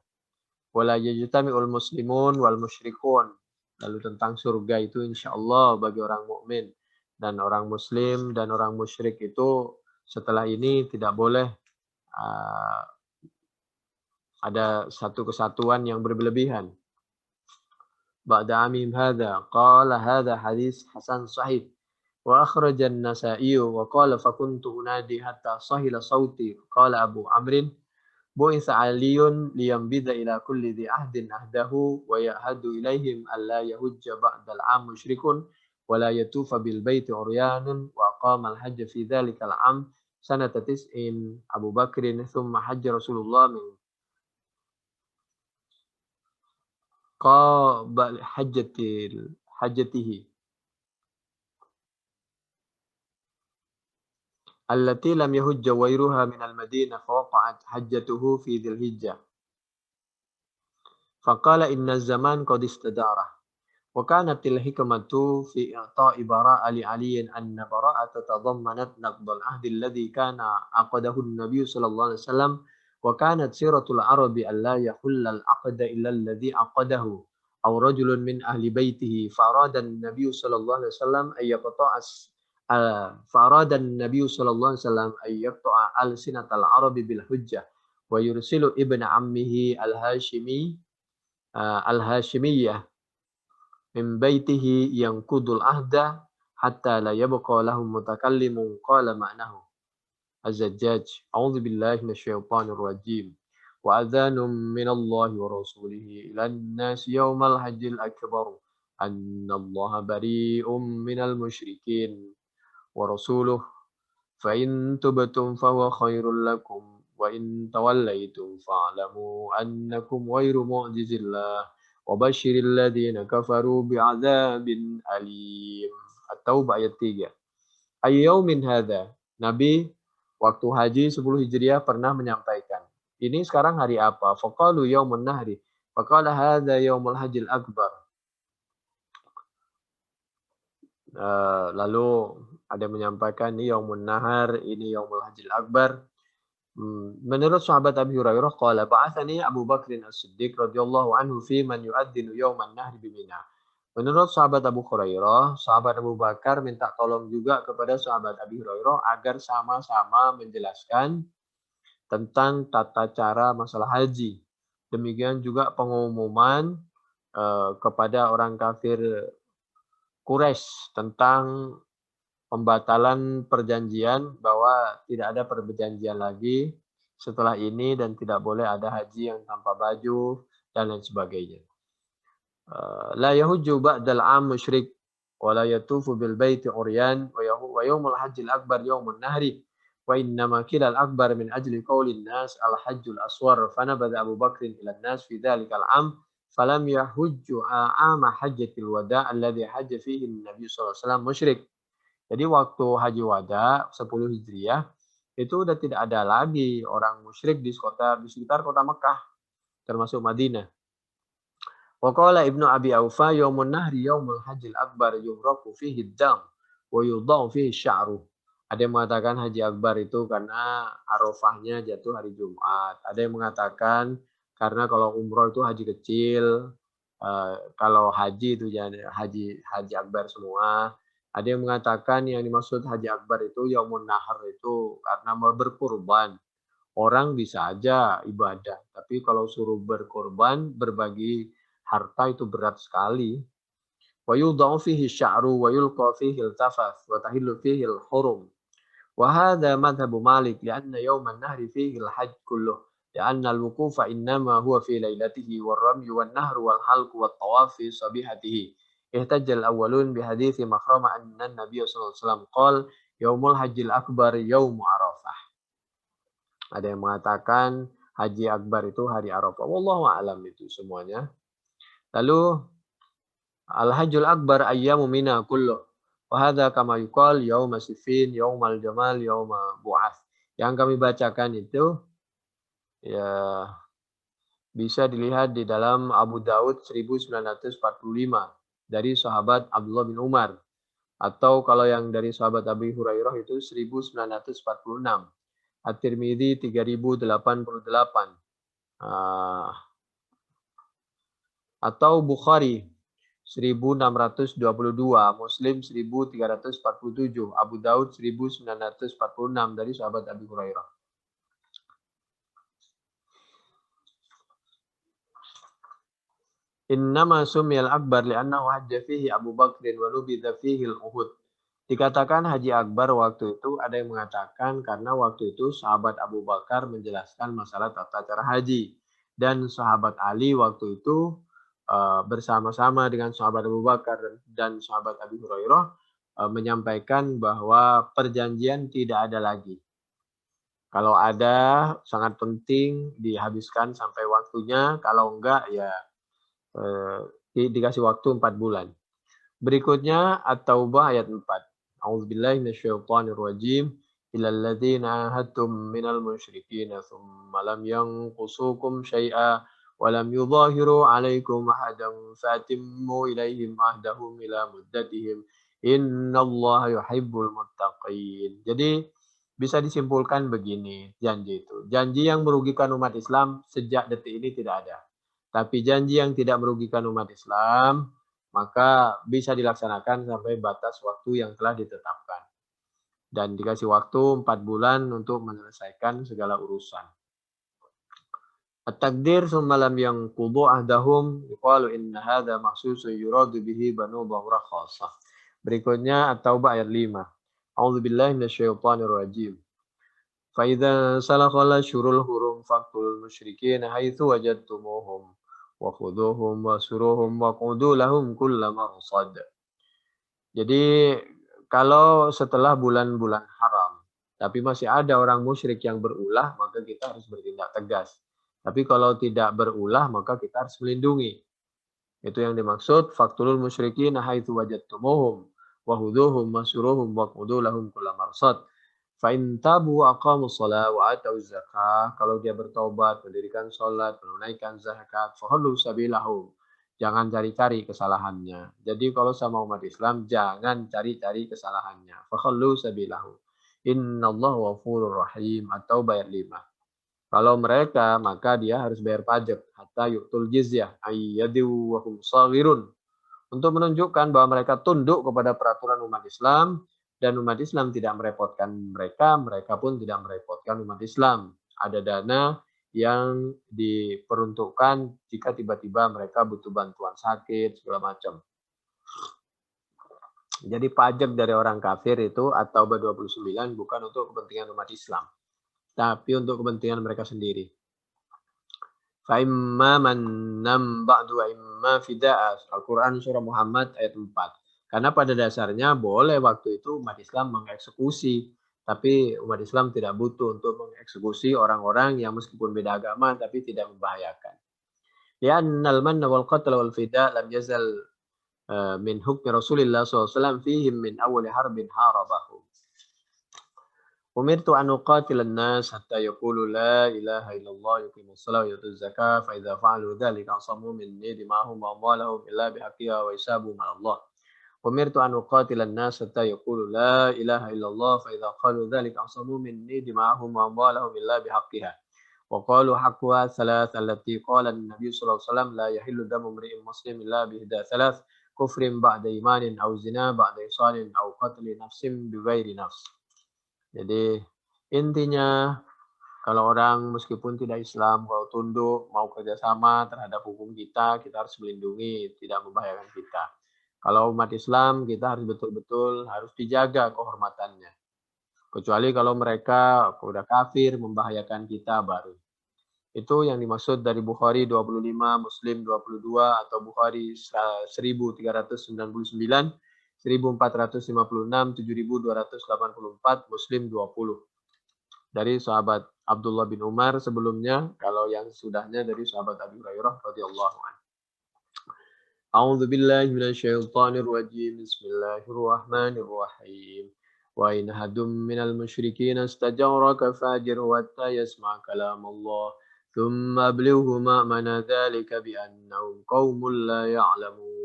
Wala yajtami'ul muslimun wal musyrikun. Lalu tentang surga itu insyaallah bagi orang mukmin dan orang muslim dan orang musyrik itu setelah ini tidak boleh ada satu kesatuan yang berlebihan. Ba'da amim hadha qala hadha hadis hasan sahih wa akhraj an-Nasa'i wa qala fa kuntu unadi hatta sahila sauti qala Abu Amrin bu'itha Aliyun liyambida ila kulli dhi ahdin ahdahu wa ya'hadu ilaihim alla yahujja ba'dal 'am musyrikun wa la yatufa bil baiti uryanun wa aqama al-hajj fi dhalika al-'am sanata tis'in Abu Bakrin thumma hajja Rasulullah min qabla hajjatihi allati lam yahujja wairuha min al-Madinah fawaqa'at hajjatuhu fi Dzil Hijjah. Faqala inna zaman qad istadara. Wa kanat al-hikmatu fi i'ta'i bara'a li 'aliyin anna bara'ata tadammanat naqdal ahdi alladhi kana 'aqadahu an-nabiy sallallahu alaihi wasallam wa kanat siratul arabi alla yahulla al-'aqda illa alladhi 'aqadahu aw rajulun min ahli baitihi farada an-nabiy sallallahu alaihi wasallam ay yaqta'a farada an-nabiy sallallahu alaihi wasallam ay yaqta'a al-sinatal arabi bil hujjah wa yursilu ibna ammihi al-hashimiyyah min baitihi yanqudul ahda hatta la yabqa lahum mutakallimun qala ma'nahu Az-Zajjaj a'udzu billahi minasyaitonir rajim wa adhanum minallahi wa rasulihi ilan nas yaumal hajjil akbar annallaha bari'um minal musyrikin wa rasuluhu fa in tubtum fa huwa khairul lakum wa in tawallaitum fa'lamu annakum ghairu mu'jizillah wa basyiril ladzina kafaru bi'adzabin alim. At-Taubah ayat 3. Ayyaumin hadza. Nabi waktu haji 10 Hijriah pernah menyampaikan, ini sekarang hari apa? Faqalu yaumun nahri. Faqala hadza yaumul hajjil akbar. Lalu ada yang menyampaikan ini yaumun nahar, ini yaumul hajjil akbar. Menurut sahabat Abi Hurairah qala ba'atsani Abu Bakrin As-Siddiq radhiyallahu anhu fi man yu'adzinu yauman nahri bi Mina. Menurut sahabat Abu Hurairah, sahabat Abu Bakar minta tolong juga kepada sahabat Abi Hurairah agar sama-sama menjelaskan tentang tata cara masalah haji. Demikian juga pengumuman kepada orang kafir Quraisy tentang pembatalan perjanjian bahwa tidak ada perjanjian lagi setelah ini dan tidak boleh ada haji yang tanpa baju dan lain sebagainya. La yahujju ba'dal 'am musyrik wa la yatufu bil baiti uryan wa yaumul hajjil akbar yaumun nahri wa innama kilal akbar min ajli qaulin nas al hajjul aswar fanabada Abu Bakrin ila nas fi dhalikal 'am falam yahujju 'ama hajjatil wada' alladhi hajja fihi an-nabi sallallahu alaihi wasallam musyrik. Jadi waktu haji wada 10 Hijriah itu udah tidak ada lagi orang musyrik di sekitar kota Mekah termasuk Madinah. Wa qala Ibnu Abi Aufa yaumun nahri yaumul hajjil akbar yuhraku fihi ad-dam wa yudau fihi sya'ru. Ada yang mengatakan haji akbar itu karena Arafahnya jatuh hari Jumat. Ada yang mengatakan karena kalau umroh itu haji kecil, kalau haji itu jangan haji akbar semua. Ada yang mengatakan yang dimaksud haji akbar itu yaumun nahar itu karena mau berkurban. Orang bisa aja ibadah, tapi kalau suruh berkorban, berbagi harta itu berat sekali. Wa yudha'u fihi sya'ru wa yulqa fihi al-tafath wa tahillu fihi al-hurum. Wa hadha madhhabu Malik li'anna yawman nahri fihi al-hajj kulluh. Li'anna al-wuqufa innama huwa fi lailatihi wal-ramyu wan-nahru wal-halqu wat-tawaf fi sabihatihi. Ihtajja al-awwalun bi hadithi Makhrama anna an-nabiy sallallahu alaihi wasallam qala yaumul hajjil akbar yaumu Arafah. Ada yang mengatakan haji akbar itu hari Arafah. Wallahu a'lam itu semuanya. Lalu al-hajjul akbar ayyamu mina kulluh. Wa hadza kama yuqal yauma siffin, yaumal jamal, yauma bu'ats. Yang kami bacakan itu ya bisa dilihat di dalam Abu Daud 1945 dari sahabat Abdullah bin Umar. Atau kalau yang dari sahabat Abi Hurairah itu 1946. At-Tirmidzi 3088. Atau Bukhari 1622, Muslim 1347, Abu Daud 1946 dari sahabat Abi Hurairah. Innama sumiyal akbar li'annahu hajja fihi Abu Bakrin wa nubidha fihi al-Uhud. Dikatakan haji akbar waktu itu ada yang mengatakan karena waktu itu sahabat Abu Bakar menjelaskan masalah tata cara haji. Dan sahabat Ali waktu itu bersama-sama dengan sahabat Abu Bakar dan sahabat Abi Hurairah menyampaikan bahwa perjanjian tidak ada lagi. Kalau ada sangat penting dihabiskan sampai waktunya, kalau enggak ya dikasih waktu 4 bulan. Berikutnya At-Taubah ayat 4. A'udzubillahi minasyaitonir rajim. Illal ladzina ahadtum minal musyrikin tsumma lam yanqusukum syai'a wa lam yudhahiru 'alaikum ahadan fatimmu ilaihim ahdahum ila muddatihim. Innallaha yuhibbul muttaqin. Jadi bisa disimpulkan begini, janji itu. Janji yang merugikan umat Islam sejak detik ini tidak ada. Tapi janji yang tidak merugikan umat Islam maka bisa dilaksanakan sampai batas waktu yang telah ditetapkan. Dan dikasih waktu 4 bulan untuk menyelesaikan segala urusan. At-takdir summa lam yanqudu ahdahum yuqalu inna hadza makhsusun yuradu bihi banu Dhamrah khassah. Berikutnya At-Taubah ayat 5. A'udzubillahi minasyaitonir rajim. Fa idza salakhal syurul hurum faqtul musyrikin haitsu wajadtumuhum wa khuduhum wa suruhum wa qudu lahum kulla marsad. Jadi kalau setelah bulan-bulan haram tapi masih ada orang musyrik yang berulah, maka kita harus bertindak tegas. Tapi kalau tidak berulah maka kita harus melindungi. Itu yang dimaksud faqtulul musyrikin haitsu wajadtumuhum wa khuduhum wa suruhum wa qudu lahum kulla marsad. Fa in tabu wa aqamus shalah wa atuz zakah, kalau dia bertobat, mendirikan salat, menunaikan zakat, fahallu sabilahum. Jangan cari-cari kesalahannya. Jadi kalau sama umat Islam jangan cari-cari kesalahannya. Fakhallu sabilahu. Innallaha ghafurur rahim atau bayat 5. Kalau mereka maka dia harus bayar pajak hatta yu'tul jizyah ayyadu wa hum saghirun. Untuk menunjukkan bahwa mereka tunduk kepada peraturan umat Islam dan umat Islam tidak merepotkan mereka, mereka pun tidak merepotkan umat Islam. Ada dana yang diperuntukkan jika tiba-tiba mereka butuh bantuan sakit, segala macam. Jadi pajak dari orang kafir itu atau 29 bukan untuk kepentingan umat Islam, tapi untuk kepentingan mereka sendiri. Fa'imma mannam ba'du wa imma fida'ah. Al-Quran surah Muhammad ayat 4. Karena pada dasarnya boleh waktu itu umat Islam mengeksekusi. Tapi umat Islam tidak butuh untuk mengeksekusi orang-orang yang meskipun beda agama tapi tidak membahayakan. Li'annal manna wal qatl wal fida' lam yazal min hukmi Rasulillah SAW fihim min awali harbin harabahum. Umirtu an uqatila an-nas hatta yaqulu la ilaha illallah yuqimus salata wa yutuz zakah fa idza fa'alu dhalika asamu minni dima'ahum wa amwalahum illa bihaqqiha wa hisabuhum 'ala Allah. Umirtu an uqatila an-nas hatta yaqulu la ilaha illallah fa idza qalu dhalika asamu minni dima'ahum wa amwalahum illa bihaqqiha. Wa qalu haqquha thalath allati qala an-nabiy sallallahu alaihi wasallam la yahillu damu imri'in muslim illa bi ihda thalath kufrin ba'da imanin aw zina ba'da ihsanin aw qatli nafsin bighairi nafs. Jadi intinya kalau orang meskipun tidak Islam, kalau tunduk mau kerjasama terhadap hukum kita harus melindungi, tidak membahayakan kita. Kalau umat Islam kita harus betul-betul harus dijaga kehormatannya. Kecuali kalau mereka sudah kafir membahayakan kita baru. Itu yang dimaksud dari Bukhari 25, Muslim 22 atau Bukhari 1399. 1456, 7284, Muslim 20. Dari sahabat Abdullah bin Umar sebelumnya, kalau yang sudahnya dari sahabat Abu Hurairah radhiyallahu anhu. A'udzu billahi minasyaitonir rajim. Bismillahirrahmanirrahim. Wa in hadum minal musyrikin istajaraka fajirhu hatta yasma' kalam Allah. Thumma ablighu ma'mana dzalika bi annahum qaumun la ya'lamun.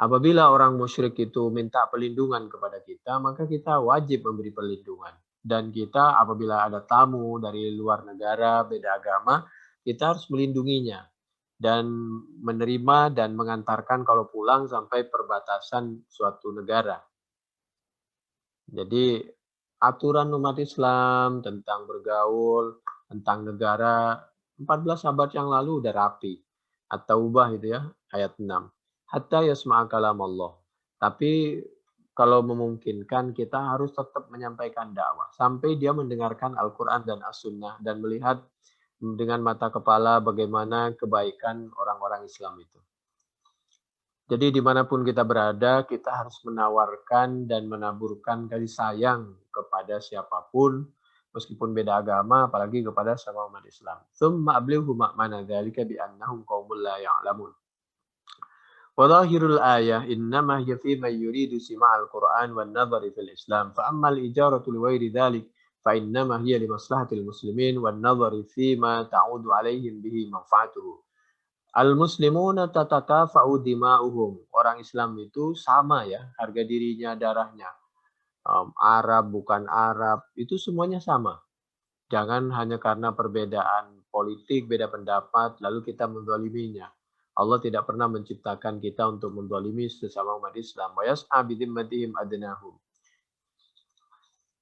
Apabila orang musyrik itu minta perlindungan kepada kita, maka kita wajib memberi perlindungan. Dan kita apabila ada tamu dari luar negara, beda agama, kita harus melindunginya. Dan menerima dan mengantarkan kalau pulang sampai perbatasan suatu negara. Jadi aturan umat Islam tentang bergaul, tentang negara, 14 abad yang lalu udah rapi. At-Taubah itu ya, ayat 6. Hatta yasma'a kalam Allah. Tapi kalau memungkinkan kita harus tetap menyampaikan dakwah sampai dia mendengarkan Al-Quran dan As-Sunnah dan melihat dengan mata kepala bagaimana kebaikan orang-orang Islam itu. Jadi dimanapun kita berada, kita harus menawarkan dan menaburkan kasih sayang kepada siapapun, meskipun beda agama, apalagi kepada sama umat Islam. Tsumma ablighu ma'mana dzalika bi annahum qaumul la ya'lamun. وظاهر الآية إنما هي في من يريد سماع القرآن والنظر في الإسلام فأما الإجارة لغير ذلك فإنما هي لمصلحة المسلمين والنظر فيما تعود عليهم به منفعته. Al-muslimuna tatakafa'u dima'uhum. Orang Islam itu sama ya, harga dirinya, darahnya. Arab bukan Arab, itu semuanya sama. Jangan hanya karena perbedaan politik, beda pendapat, lalu kita menzaliminya. Allah tidak pernah menciptakan kita untuk menzalimi sesama umat Islam. Wa yas'a bidhimmatihim adnahum.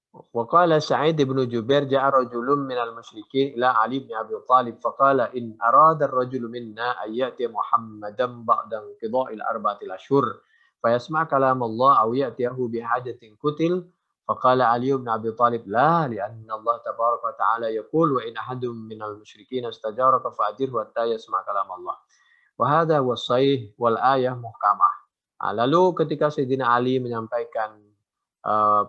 وقال سعيد بن جبير جاء رجل من المشركين إلى علي بن أبي طالب فقال إن أراد الرجل منا أن يأتي محمدا بعد انقضاء الأربعة الأشهر فيسمع كلام الله أو يأتيه بحاجة قتل فقال علي بن أبي طالب لا لأن الله تبارك وتعالى يقول وإن أحد من المشركين استجارك فأجره حتى يسمع كلام الله وهذا هو الصحيح والآية محكمة. Lalu ketika Sayyidina Ali menyampaikan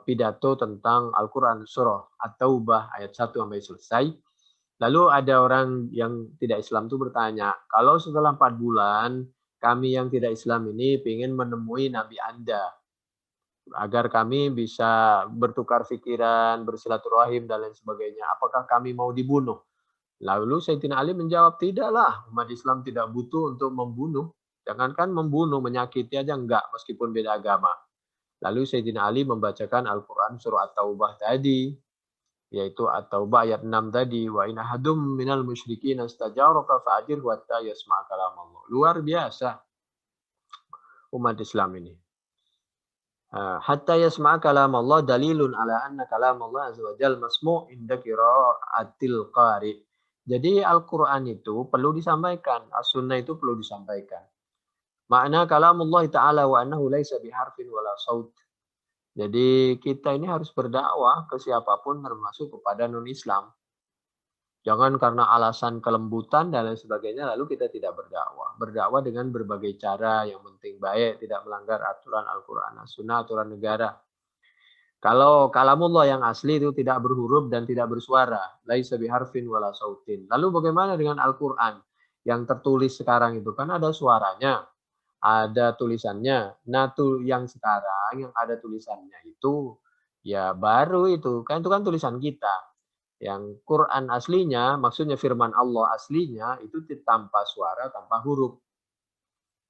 pidato tentang Al-Quran surah At-Taubah ayat 1 sampai selesai. Lalu ada orang yang tidak Islam itu bertanya, kalau setelah 4 bulan kami yang tidak Islam ini ingin menemui Nabi Anda, agar kami bisa bertukar pikiran, bersilaturahim dan lain sebagainya. Apakah kami mau dibunuh? Lalu Sayyidina Ali menjawab, tidaklah, umat Islam tidak butuh untuk membunuh. Jangankan membunuh, menyakiti aja enggak, meskipun beda agama. Lalu Sayyidina Ali membacakan Al-Quran surah At-Taubah tadi, yaitu At-Taubah ayat 6 tadi, wa in ahadum minal musyrikin astajaraka fa'ajirhu hatta yasma'a kalam Allah. Luar biasa umat Islam ini. Hatta yasma'a kalam Allah dalilun ala anna kalam Allah azza wa jal masmu' inda qira'atil qari. Jadi Al-Quran itu perlu disampaikan, As-Sunnah itu perlu disampaikan. Makna kalamullah ta'ala wa annahu laisa biharfin wala saut. Jadi kita ini harus berdakwah ke siapapun termasuk kepada non-Islam. Jangan karena alasan kelembutan dan lain sebagainya lalu kita tidak berdakwah. Berdakwah dengan berbagai cara, yang penting baik, tidak melanggar aturan Al-Quran, As-Sunnah, aturan negara. Kalau kalamullah yang asli itu tidak berhuruf dan tidak bersuara, laisa biharfin wala sautin. Lalu bagaimana dengan Al-Quran yang tertulis sekarang itu? Kan ada suaranya, ada tulisannya. Nah, yang sekarang yang ada tulisannya itu ya baru itu. Kan itu kan tulisan kita. Yang Quran aslinya, maksudnya firman Allah aslinya itu tanpa suara, tanpa huruf.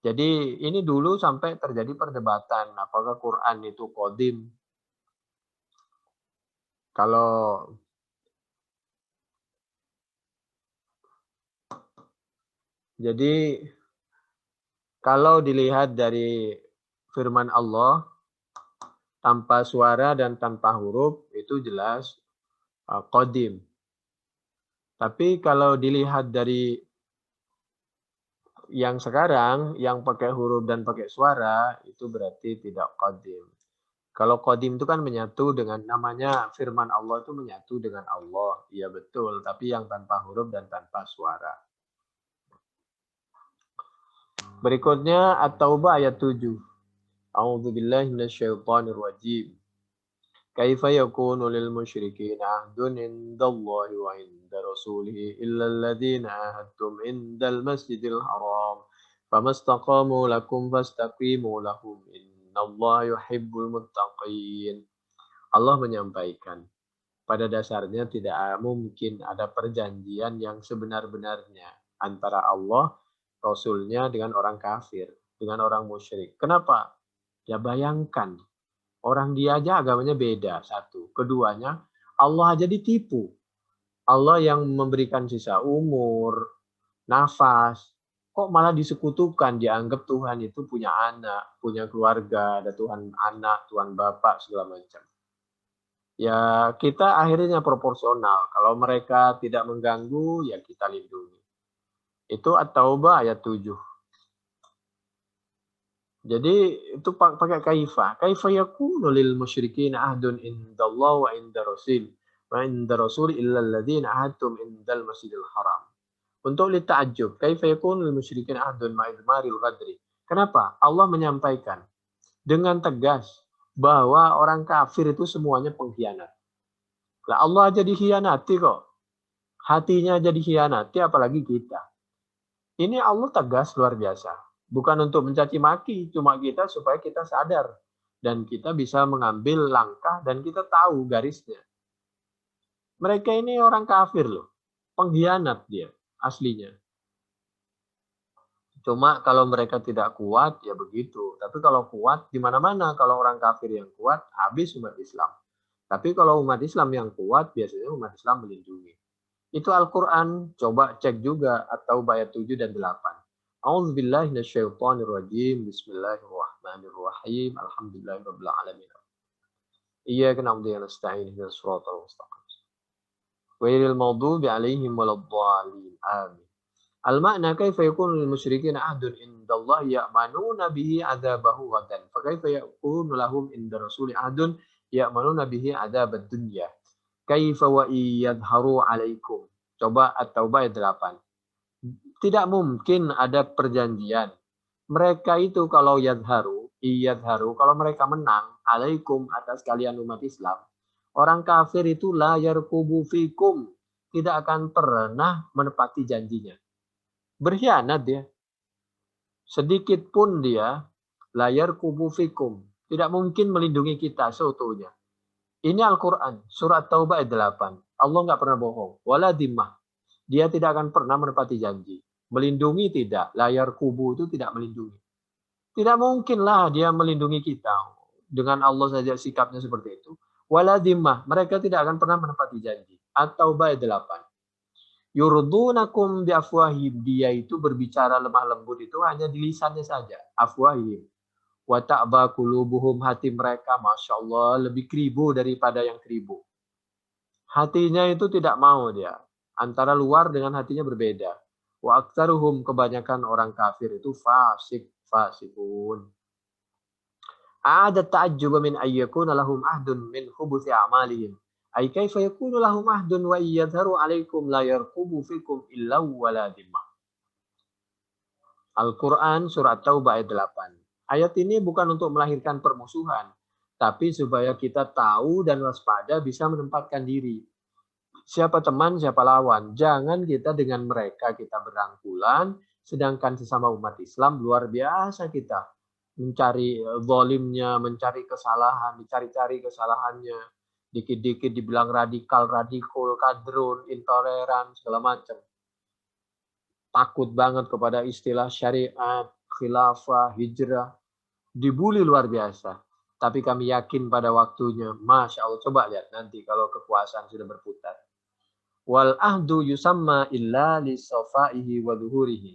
Jadi ini dulu sampai terjadi perdebatan apakah Quran itu qadim. Kalau jadi kalau dilihat dari firman Allah tanpa suara dan tanpa huruf itu jelas qadim. Tapi kalau dilihat dari yang sekarang yang pakai huruf dan pakai suara itu berarti tidak qadim. Kalau qadim itu kan menyatu dengan namanya firman Allah itu menyatu dengan Allah. Iya betul, tapi yang tanpa huruf dan tanpa suara. Berikutnya At-Taubah ayat 7. A'udzubillahi minasyaitonirrajim. Kaifa yakunu lil musyrikin ahdun indallahi wa inda rasulih illa alladhina ahadtum indal masjidil haram. Famastaqamu lakum fastaqimu lahum innallaha yuhibbul muttaqin. Allah menyampaikan, pada dasarnya tidak mungkin ada perjanjian yang sebenar-benarnya antara Allah, Rasulnya dengan orang kafir, dengan orang musyrik. Kenapa? Ya bayangkan, orang dia aja agamanya beda, satu. Keduanya, Allah aja ditipu. Allah yang memberikan sisa umur, nafas, kok malah disekutukan, dianggap Tuhan itu punya anak, punya keluarga, ada Tuhan anak, Tuhan bapak, segala macam. Ya kita akhirnya proporsional. Kalau mereka tidak mengganggu, ya kita lindungi. Itu At-Taubah ayat 7. Jadi itu pakai kaifa. Kaifa yakunu lil musyrikin ahdun indallah wa inda rasul. Wa inda rasul illa alladhina ahadtum indal masjidil haram. Untuk lita'ajjub. Kaifa yakunu lil musyrikin ahdun ma'idmaril ghadri. Kenapa? Allah menyampaikan dengan tegas bahwa orang kafir itu semuanya pengkhianat. Lah Allah aja dikhianati kok. Hatinya aja dikhianati apalagi kita. Ini Allah tegas luar biasa. Bukan untuk mencaci maki, cuma kita supaya kita sadar. Dan kita bisa mengambil langkah dan kita tahu garisnya. Mereka ini orang kafir loh. Pengkhianat dia aslinya. Cuma kalau mereka tidak kuat, ya begitu. Tapi kalau kuat, di mana-mana kalau orang kafir yang kuat, habis umat Islam. Tapi kalau umat Islam yang kuat, biasanya umat Islam melindungi. Itu Al-Quran, coba cek juga atau ayat 7 dan 8. A'udzubillahi minasyaitonirrajim. Bismillahirrahmanirrahim. Alhamdulillahirabbil alamin. Iyyaka na'budu wa nasta'in ihdinas siratal mustaqim. Ghairil maghdubi 'alaihim waladdallin. Amin. Al-makna kaifa yakunu lil musyrikin ahdun indallahi ya'manuna bihi 'adzabahu ghadan. Fa kaifa yakunu lahum inda rasuli ahdun ya'manuna bihi 'adzabad dunya. Kaifa wa iyadharu 'alaikum. Coba At-Taubah ayat 8. Tidak mungkin ada perjanjian. Mereka itu kalau yadharu, kalau mereka menang, alaikum atas kalian umat Islam. Orang kafir itu la yarkubu fikum. Tidak akan pernah menepati janjinya. Berkhianat dia. Sedikit pun dia la yarkubu fikum. Tidak mungkin melindungi kita seutuhnya. Ini Al-Quran, surat Taubah ayat 8. Allah nggak pernah bohong. Wala dimmah. Dia tidak akan pernah menepati janji. Melindungi tidak. Layar kubu itu tidak melindungi. Tidak mungkinlah dia melindungi kita. Dengan Allah saja sikapnya seperti itu. Wala dimmah. Mereka tidak akan pernah menepati janji. At-Taubah ayat 8. Yurdunakum biafwahim. Dia itu berbicara lemah lembut itu hanya di lisannya saja. Afwahim. Wa ta'ba qulubuhum, hati mereka, Masya Allah, lebih keribu daripada yang keribu. Hatinya itu tidak mau dia. Antara luar dengan hatinya berbeda. Wa aktsaruhum, kebanyakan orang kafir itu fasikun. Ada ta'ajjub min ayyakuna lahum ahdun min khubuthi a'malihim. Ay kaifa yakunu lahum ahdun wa yadharu 'alaikum la yarqubu fikum illa wala dhimmah. Al-Quran surat Taubah ayat 8. Ayat ini bukan untuk melahirkan permusuhan, tapi supaya kita tahu dan waspada bisa menempatkan diri. Siapa teman, siapa lawan. Jangan kita dengan mereka kita berangkulan, sedangkan sesama umat Islam luar biasa kita. Mencari zalimnya, mencari kesalahan, dicari-cari kesalahannya. Dikit-dikit dibilang radikal, kadrun, intoleran, segala macam. Takut banget kepada istilah syariat, khilafah, hijrah. Dibully luar biasa. Tapi kami yakin pada waktunya, Masya Allah, coba lihat nanti kalau kekuasaan sudah berputar. Wal ahdu yusamma illa li safaihi wa dhuhurihi.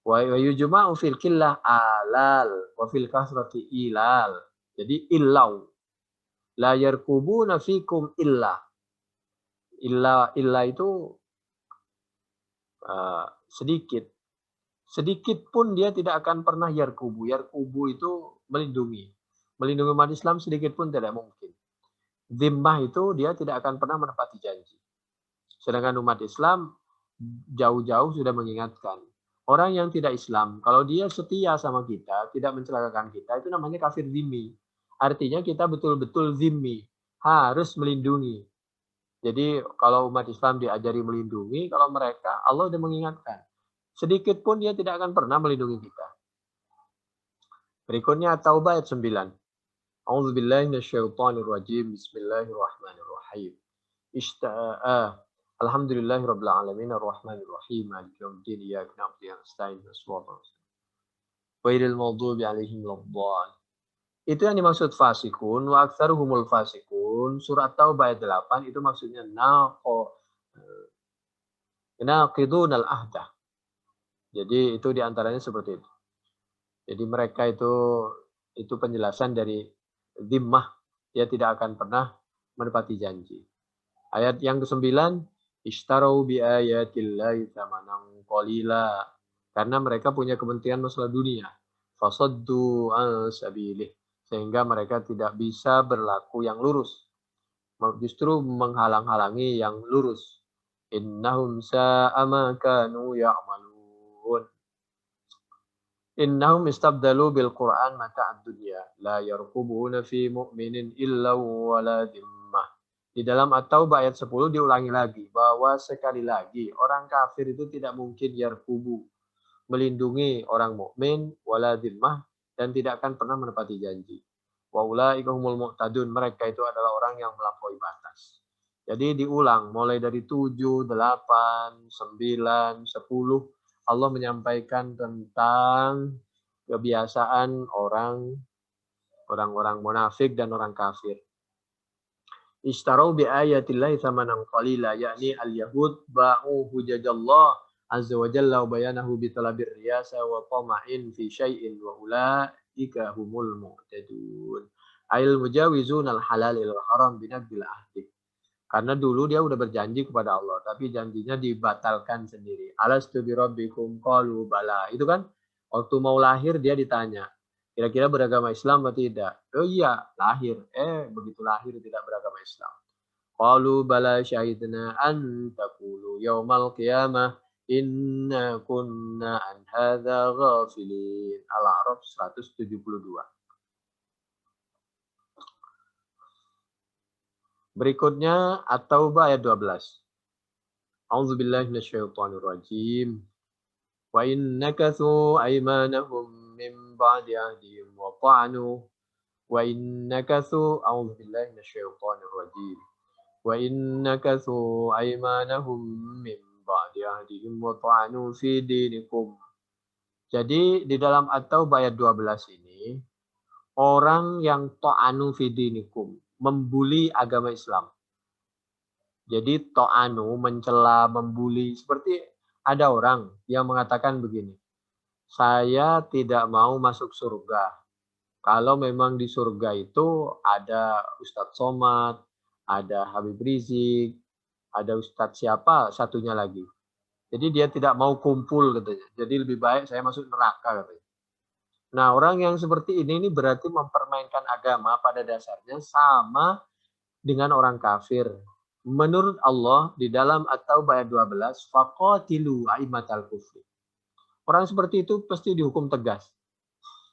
Wa yujma'u fil qillah alal wa fil kasrati ilal. Jadi illau. La yarkubuna fikum illa. Illa itu sedikit. Sedikit pun dia tidak akan pernah yarkubu. Yarkubu itu melindungi. Melindungi umat Islam sedikit pun tidak mungkin. Zimmah itu dia tidak akan pernah menepati janji. Sedangkan umat Islam jauh-jauh sudah mengingatkan. Orang yang tidak Islam, kalau dia setia sama kita, tidak mencelakakan kita, itu namanya kafir zimmi. Artinya kita betul-betul zimmi, harus melindungi. Jadi kalau umat Islam diajari melindungi, kalau mereka, Allah sudah mengingatkan. Sedikit pun dia tidak akan pernah melindungi kita. Berikutnya Taubah ayat 9. A'udzubillahi minasyaitonirrajim. Bismillahirrahmanirrahim. Alhamdulillahirabbil alamin arrahmanirrahim maliki yaumiddin iyyaka na'budu wa iyyaka nasta'in ghairil maghdubi alaihim waladdallin. Itu yang dimaksud fasikun wa aktsaruhumul fasikun. Surat Taubah ayat 8 itu maksudnya naqidunal ahda. Jadi itu diantaranya seperti itu. Jadi mereka itu penjelasan dari zimmah. Dia tidak akan pernah menepati janji. Ayat yang ke-9, ishtarau bi ayatillahi tsamanan qalila. Karena mereka punya kepentingan masalah dunia. Fasaddu an sabilih. Sehingga mereka tidak bisa berlaku yang lurus. Justru menghalang-halangi yang lurus. Innahum sa'a ma kanu ya'malun. Innahum istabdalu bil Qur'an mata'ad dunya. La yarqubuna fi mu'minin illa wala dhimmah. Di dalam At-Taubah ayat 10 diulangi lagi bahwa sekali lagi orang kafir itu tidak mungkin yarkubu, melindungi orang mukmin wala dhimmah, dan tidak akan pernah menepati janji. Wa ulaika humul mu'tadun, mereka itu adalah orang yang melampaui batas. Jadi diulang mulai dari 7, 8, 9, 10 Allah menyampaikan tentang kebiasaan orang-orang munafik dan orang kafir. Ishtarau bi ayatillahi thamanan qalila, yakni al-yahud ba'u hujajallah azza wa jalla wa bayanahu bi talabir riyasa wa tama'in fi syai'in wa ulaika humul mu'tadun. Ail mujawizun al-halal il haram binadbil ahdi. Karena dulu dia udah berjanji kepada Allah, tapi janjinya dibatalkan sendiri. Alastu bi rabbikum qalu bala. Itu kan waktu mau lahir dia ditanya, kira-kira beragama Islam atau tidak? Oh iya, lahir. Begitu lahir tidak beragama Islam. Qalu bala syahidna an taqulu yaumal qiyamah inna kunna an hadza ghafilin. Al-A'raf 172. Berikutnya At-Taubah ayat 12. A'udzubillahi minasyaitonirrajim. Wa in nakathu aymanahum min ba'di ahdihim wa ta'anu Wa innakatsu a'udzubillahi minasyaitonir rajim. Wa innakatsu aymanahum min ba'di ahdihim wa ta'anu fi dinikum. Jadi di dalam At-Taubah ayat 12 ini, orang yang ta'anu fi dinikum, membuli agama Islam. Jadi ta'anu, mencela, membuli. Seperti ada orang yang mengatakan begini, saya tidak mau masuk surga. Kalau memang di surga itu ada Ustadz Somad, ada Habib Rizik, ada Ustadz siapa satunya lagi. Jadi dia tidak mau kumpul katanya. Jadi lebih baik saya masuk neraka katanya. Nah, orang yang seperti ini berarti mempermainkan agama pada dasarnya sama dengan orang kafir. Menurut Allah di dalam At-Taubah ayat 12, faqatilu aimatal kufri. Orang seperti itu pasti dihukum tegas.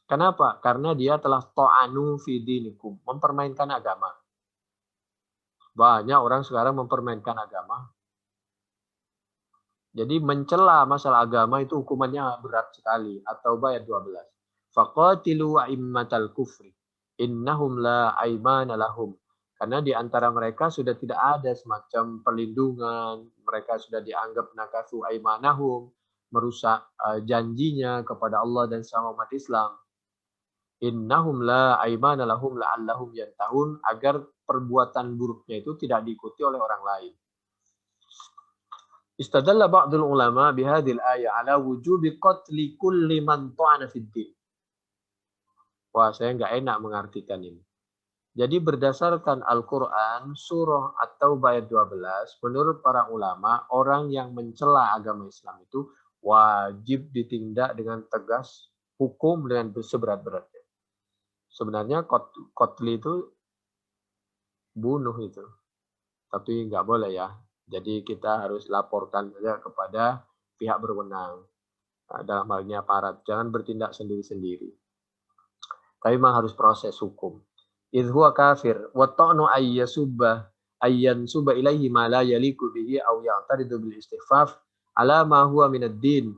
Kenapa? Karena dia telah ta'anu fi dinikum, mempermainkan agama. Banyak orang sekarang mempermainkan agama. Jadi mencela masalah agama itu hukumannya berat sekali. At-Taubah ayat 12. Faqatilu a'immatal kufri innahum la aimana lahum. Karena di antara mereka sudah tidak ada semacam perlindungan, mereka sudah dianggap nakasu aimanahum, merusak janjinya kepada Allah dan sama umat Islam. Innahum la aimana lahum la'allahum yantahun, agar perbuatan buruknya itu tidak diikuti oleh orang lain. Istadalla ba'dul ulama bihadil ayat ala wujubi qatli kulli man ta'ana fid din. Wah, saya nggak enak mengartikan ini. Jadi berdasarkan Al-Quran, surah At-Taubah ayat 12, menurut para ulama, orang yang mencela agama Islam itu wajib ditindak dengan tegas, hukum dengan seberat-beratnya. Sebenarnya qatli itu bunuh itu. Tapi nggak boleh ya. Jadi kita harus laporkan saja kepada pihak berwenang. Dalam hal ini aparat. Jangan bertindak sendiri-sendiri. Tapi memang harus proses hukum. Idh huwa kafir. Wa ta'nu ayyan subba ilaihi ma la yaliku bihi aw ya'taridu bil istighfaf ala ma huwa minad din.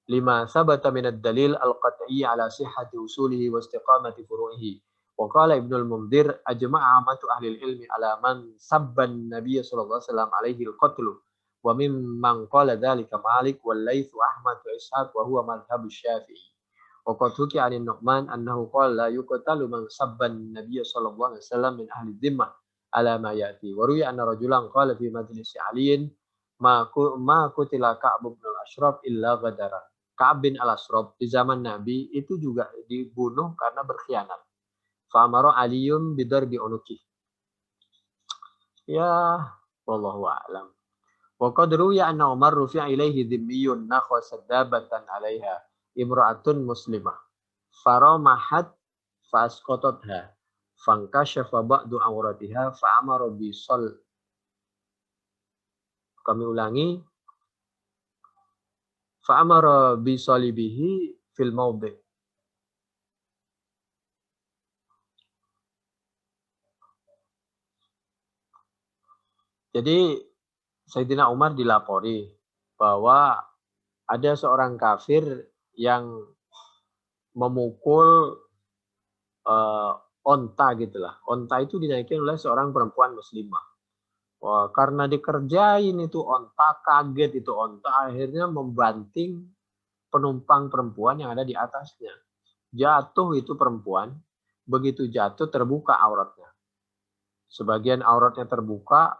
Lima sabata minad dalil al-qat'i ala sihhati usulihi wa istiqamati furu'ihi. Wa qala Ibnul Mundhir ajma'a amatu ahli ilmi ala man sabban Nabiy sallallahu alaihi wasallam alaihi al-qatlu wa mimman qala dzalika Malik wal Laits wa Ahmad wa Ishaq wa huwa madhhab Syafi'i. Wa qad huki 'an Nu'man annahu qala la yuqtalu man sabban Nabiy sallallahu alaihi wasallam min ahli dhimmah ala ma ya'ti. Wa ruwiya anna rajulan qala fi majlis 'aliyin ma qutila Ka'b bin al-Ashraf illa ghadara. Ka'ab bin al-Ashraf di zaman Nabi itu juga dibunuh karena berkhianat. Fa'amara Aliyum bidarbi unuki. Ya, wallahu a'lam. Wa qad ruwiya anna Umar rufi'a ilaihi dhimmiyun nakhwa sadabatan 'alaiha imra'atun muslimah. Faramahat fa'asqatatha. Fankashafa ba'du awratiha fa'amara bisal. Kami ulangi. Fa'amara bisalibihi fil mawdi'. Jadi Sayyidina Umar dilapori bahwa ada seorang kafir yang memukul onta gitulah. Onta itu dinaikin oleh seorang perempuan muslimah. Wah, karena dikerjain itu onta, kaget itu onta, akhirnya membanting penumpang perempuan yang ada di atasnya. Jatuh itu perempuan, begitu jatuh terbuka auratnya. Sebagian auratnya terbuka,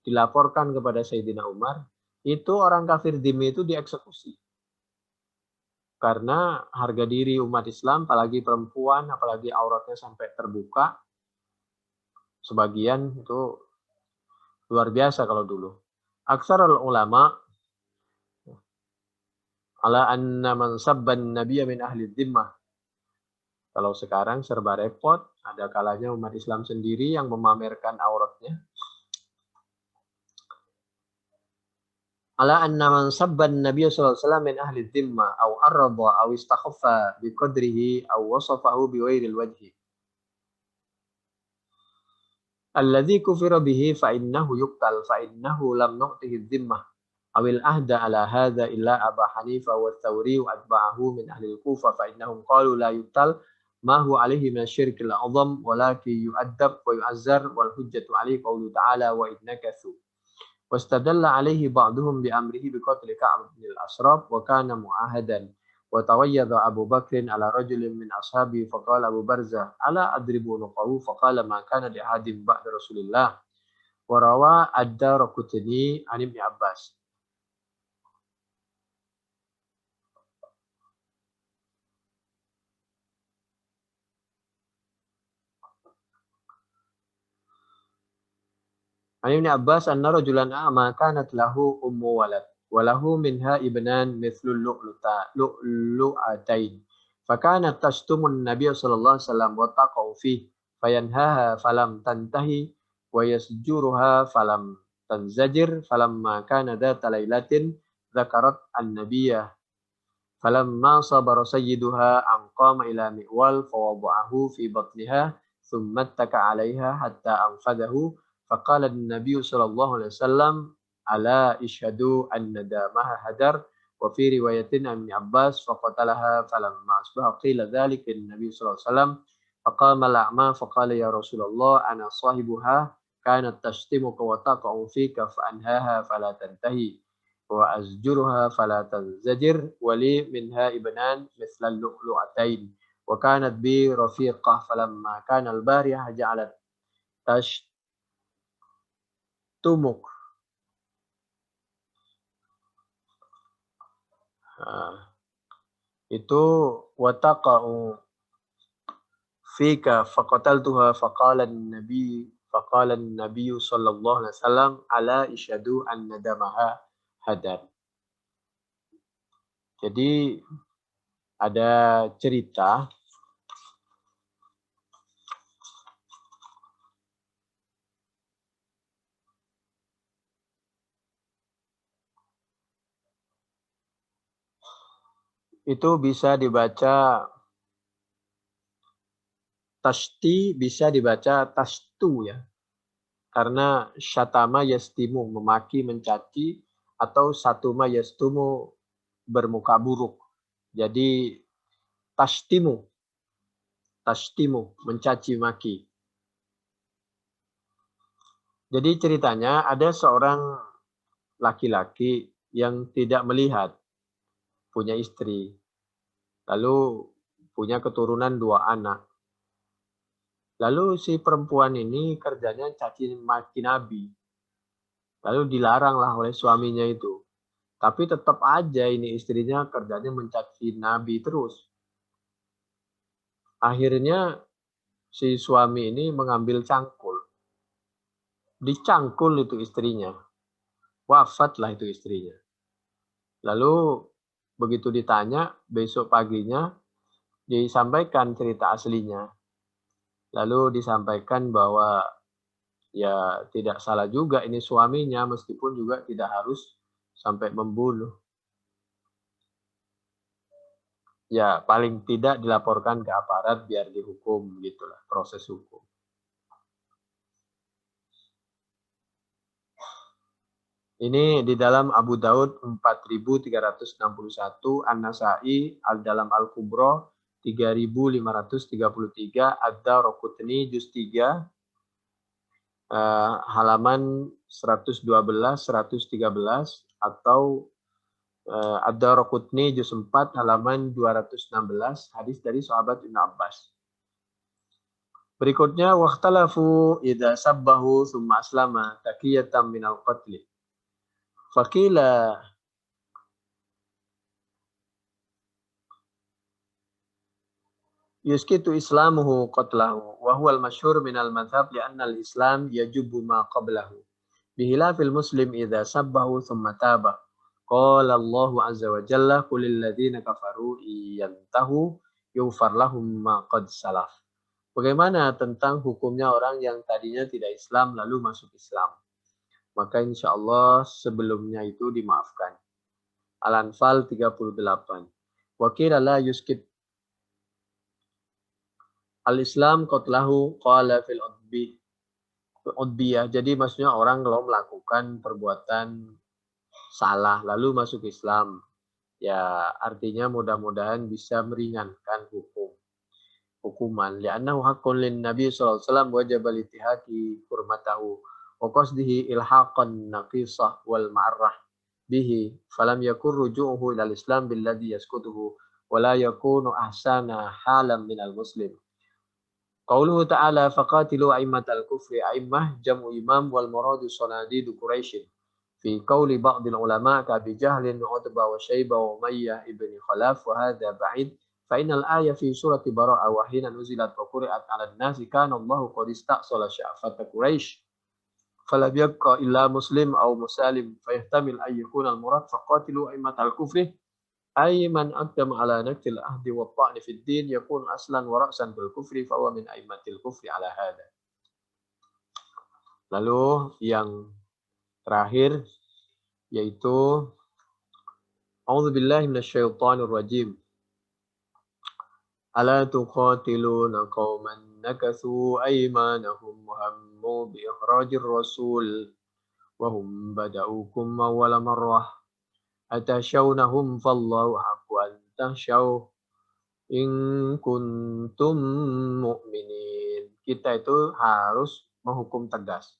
dilaporkan kepada Sayyidina Umar, itu orang kafir dhimmi itu dieksekusi. Karena harga diri umat Islam, apalagi perempuan, apalagi auratnya sampai terbuka, sebagian itu luar biasa kalau dulu. Aksarul ulama ala anna man sabban nabiyya min ahli dhimmah. Kalau sekarang serba repot, ada kalanya umat Islam sendiri yang memamerkan auratnya. Ala anna man sabban nabiyya sallallahu alaihi wasallam min ahli dhimmah aw arrada aw istakhaffa bi qadrihi aw wasafahu bi ghairil wajhi. Alladzi kufira bihi fa innahu yuqtal fa innahu lam nu'tihi dhimmah awil ahda ala hadza illa Abu Hanifah wa Tsawri wa atba'ahu min ahli al-Kufah fa innahum qalu la yuqtal ma huwa alaihi minasyirkil a'zam walakin yu'adzab wa yu'azzar wal hujjatu alaihi qaulu ta'ala wa idnakatsu. واستدل عليه بعضهم بأمره بقتل كعب بن الأشرف وكان معاهدا وتويض أبو بكر على رجل من أصحابه فقال أبو برزة ألا أضرب عنقه فقال ما كان لأحد بعد رسول الله وروى الدارقطني عن ابن عباس. عن ابن عباس أن رجلا أعمى كانت له أم ولد وله منها ابنان مثل اللؤلؤتين فكانت تشتم النبي صلى الله عليه وسلم وتقع فيه فينهاها فلم تنتهي ويسجرها فلم تنزجر فلما كان ذات ليلة ذكرت النبي فلما صبر سيدها أن قام إلى مئول فوضعه في بطنها ثم اتكى عليها حتى أنفذه فقال النبي صلى الله عليه وسلم ألا اشهدوا أن دامها هدر وفي رواية عن ابن عباس فقتلها فلما أصبح قيل ذلك النبي صلى الله عليه وسلم فقام الأعمى فقال يا رسول الله أنا صاحبها كانت تشتمك وتقع فيك فأنهاها فلا تنتهي وأزجرها فلا تنزجر ولي منها ابنان مثل اللؤلؤتين وكانت بي رفيقة فلما كان البارحة جعلت تشتمك itu wataqa'u fika faqataltuha faqala an-nabi sallallahu alaihi wasallam ala isyhadu anna damaha hadar. Jadi ada cerita itu bisa dibaca tashti, bisa dibaca tastu ya. Karena syatama yastimu, memaki, mencaci, atau satuma yastumu, bermuka buruk. Jadi tashtimu, mencaci maki. Jadi ceritanya ada seorang laki-laki yang tidak melihat, punya istri, lalu punya keturunan 2 anak. Lalu si perempuan ini kerjanya caci maki Nabi. Lalu dilaranglah oleh suaminya itu. Tapi tetap aja ini istrinya kerjanya mencaci Nabi terus. Akhirnya si suami ini mengambil cangkul. Dicangkul itu istrinya. Wafatlah itu istrinya. Lalu begitu ditanya, besok paginya disampaikan cerita aslinya. Lalu disampaikan bahwa ya tidak salah juga ini suaminya, meskipun juga tidak harus sampai membunuh. Ya paling tidak dilaporkan ke aparat biar dihukum gitulah, proses hukum. Ini di dalam Abu Daud 4361, An-Nasa'i dalam Al-Kubra 3533, Ad-Daraqutni juz 3 halaman 112 113 atau Ad-Daraqutni juz 4 halaman 216, hadis dari sahabat Ibnu Abbas. Berikutnya waqtalafu idza sabbahu tsumma aslama taqiyatan minal qatl. Faqila yuskitu islamuhu qatlahu wa huwa al-masyhur min al-madhhab li'anna al-islam yajubu ma qablahu bihilafil muslim idza sabbahu thumma taba. Qala Allahu azza wa jalla qul lil ladzina kafaru yantahu yughfar lahum ma qad salaf. Bagaimana tentang hukumnya orang yang tadinya tidak Islam lalu masuk Islam? Maka insya Allah sebelumnya itu dimaafkan. Al-Anfal 38. Wa qila la yuskit al-Islam qatlahu qala fil udbiyah. Jadi maksudnya orang kalau melakukan perbuatan salah lalu masuk Islam, ya artinya mudah-mudahan bisa meringankan hukum. hukuman. Li'annahu haqqun lin Nabi sallallahu alaihi wasallam wajib litihaki hurmatahu wa qasdihi ilhaqan naqisah wal ma'arrah bihi falam yakun ruju'uhu ila al-islam billadhi yaskutuhu wa la yakunu ahsana halam minal muslim. Qauluhu ta'ala faqatilu a'immatal kufri a'immah jam'u imam wal muradu sanadidu Quraisy. Fi qauli ba'dil ulama ka Abi Jahlin wa Utbah wa Syaibah wa Umayyah ibni Khalaf wa hadza ba'id fa innal ayah fi surati Bara'ah wa hina nuzilat wa quri'at 'alan nasi kana Allahu qad ista'sala sya'fata Quraisy falam yabqa illa muslim aw musalim fa yahtamil ay yakuna al murad faqatilu a'immatal kufri ay man aqdama ala naktil ahdi wa ta'ni fid din yakun aslan wa ra'san bil kufri fa huwa min a'immatil kufri ala hadha. Lalu yang terakhir yaitu a'udzubillahi minasyaitonir rajim. Ala tuqatiluna qauman nakathu aymanahum wa hammu bi ikhrajir rasul wa hum bada'ukum awwala marrah atasyawnahum fallahu haqqu an tasyau in kuntum mu'minin. Kita itu harus menghukum tegas.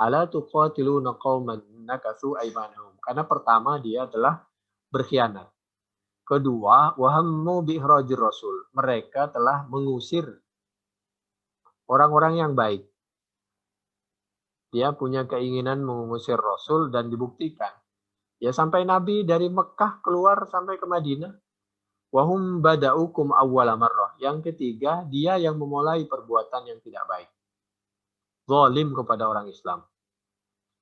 Ala tuqatiluna qauman nakatsu aymanahum. Karena pertama dia telah berkhianat. Kedua, wahammu bi ikhrajir rasul. Mereka telah mengusir orang-orang yang baik. Dia punya keinginan mengusir rasul dan dibuktikan. Ya sampai Nabi dari Mekah keluar sampai ke Madinah. Wahum bada'ukum awwala marrah. Yang ketiga, dia yang memulai perbuatan yang tidak baik. Zalim kepada orang Islam.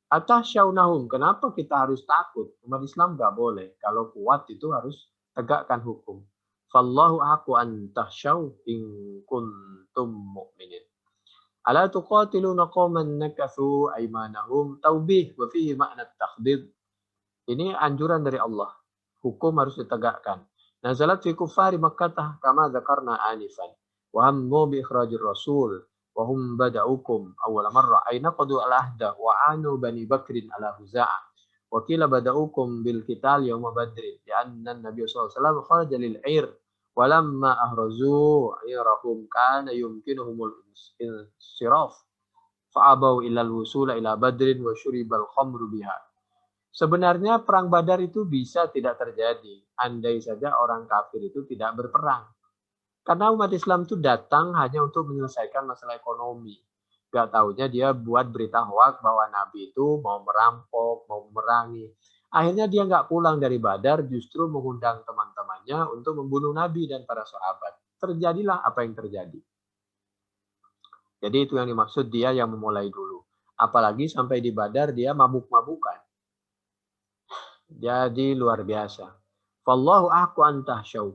Atasyawnahum. Kenapa kita harus takut? Umat Islam nggak boleh. Kalau kuat itu harus tegakkan hukum. Fallahu haqqu an tahsyaw in kuntum mu'minin. Ala tuqatiluna qauman nakathu aymanahum taubih wa fihi makna takhdid. Ini anjuran dari Allah. Hukum harus ditegakkan. Nazalat fi kuffari Makkah kama dzakarna anifan. Wa hammu bi ikhrajir rasul wa hum bada'ukum awwal marra aina qadu al-ahda wa anu bani Bakrin ala Huza'ah. Wa qila bada'ukum bil qital yawm Badrin. Li'anna an-nabiy sallallahu alaihi wasallam kharaja lil 'ir wa lamma ahrazu 'irahum kana yumkinuhumul insiraf fa'abau ila al-wusul ila Badrin wa syuribal khamru biha. Sebenarnya perang Badar itu bisa tidak terjadi, andai saja orang kafir itu tidak berperang. Karena umat Islam itu datang hanya untuk menyelesaikan masalah ekonomi. Gak taunya dia buat berita hoak bahwa Nabi itu mau merampok, mau memerangi. Akhirnya dia nggak pulang dari Badar, justru mengundang teman-temannya untuk membunuh Nabi dan para sahabat. Terjadilah apa yang terjadi. Jadi itu yang dimaksud dia yang memulai dulu. Apalagi sampai di Badar dia mabuk-mabukan. Jadi luar biasa. Fallahu ahqqu an tahsyaw.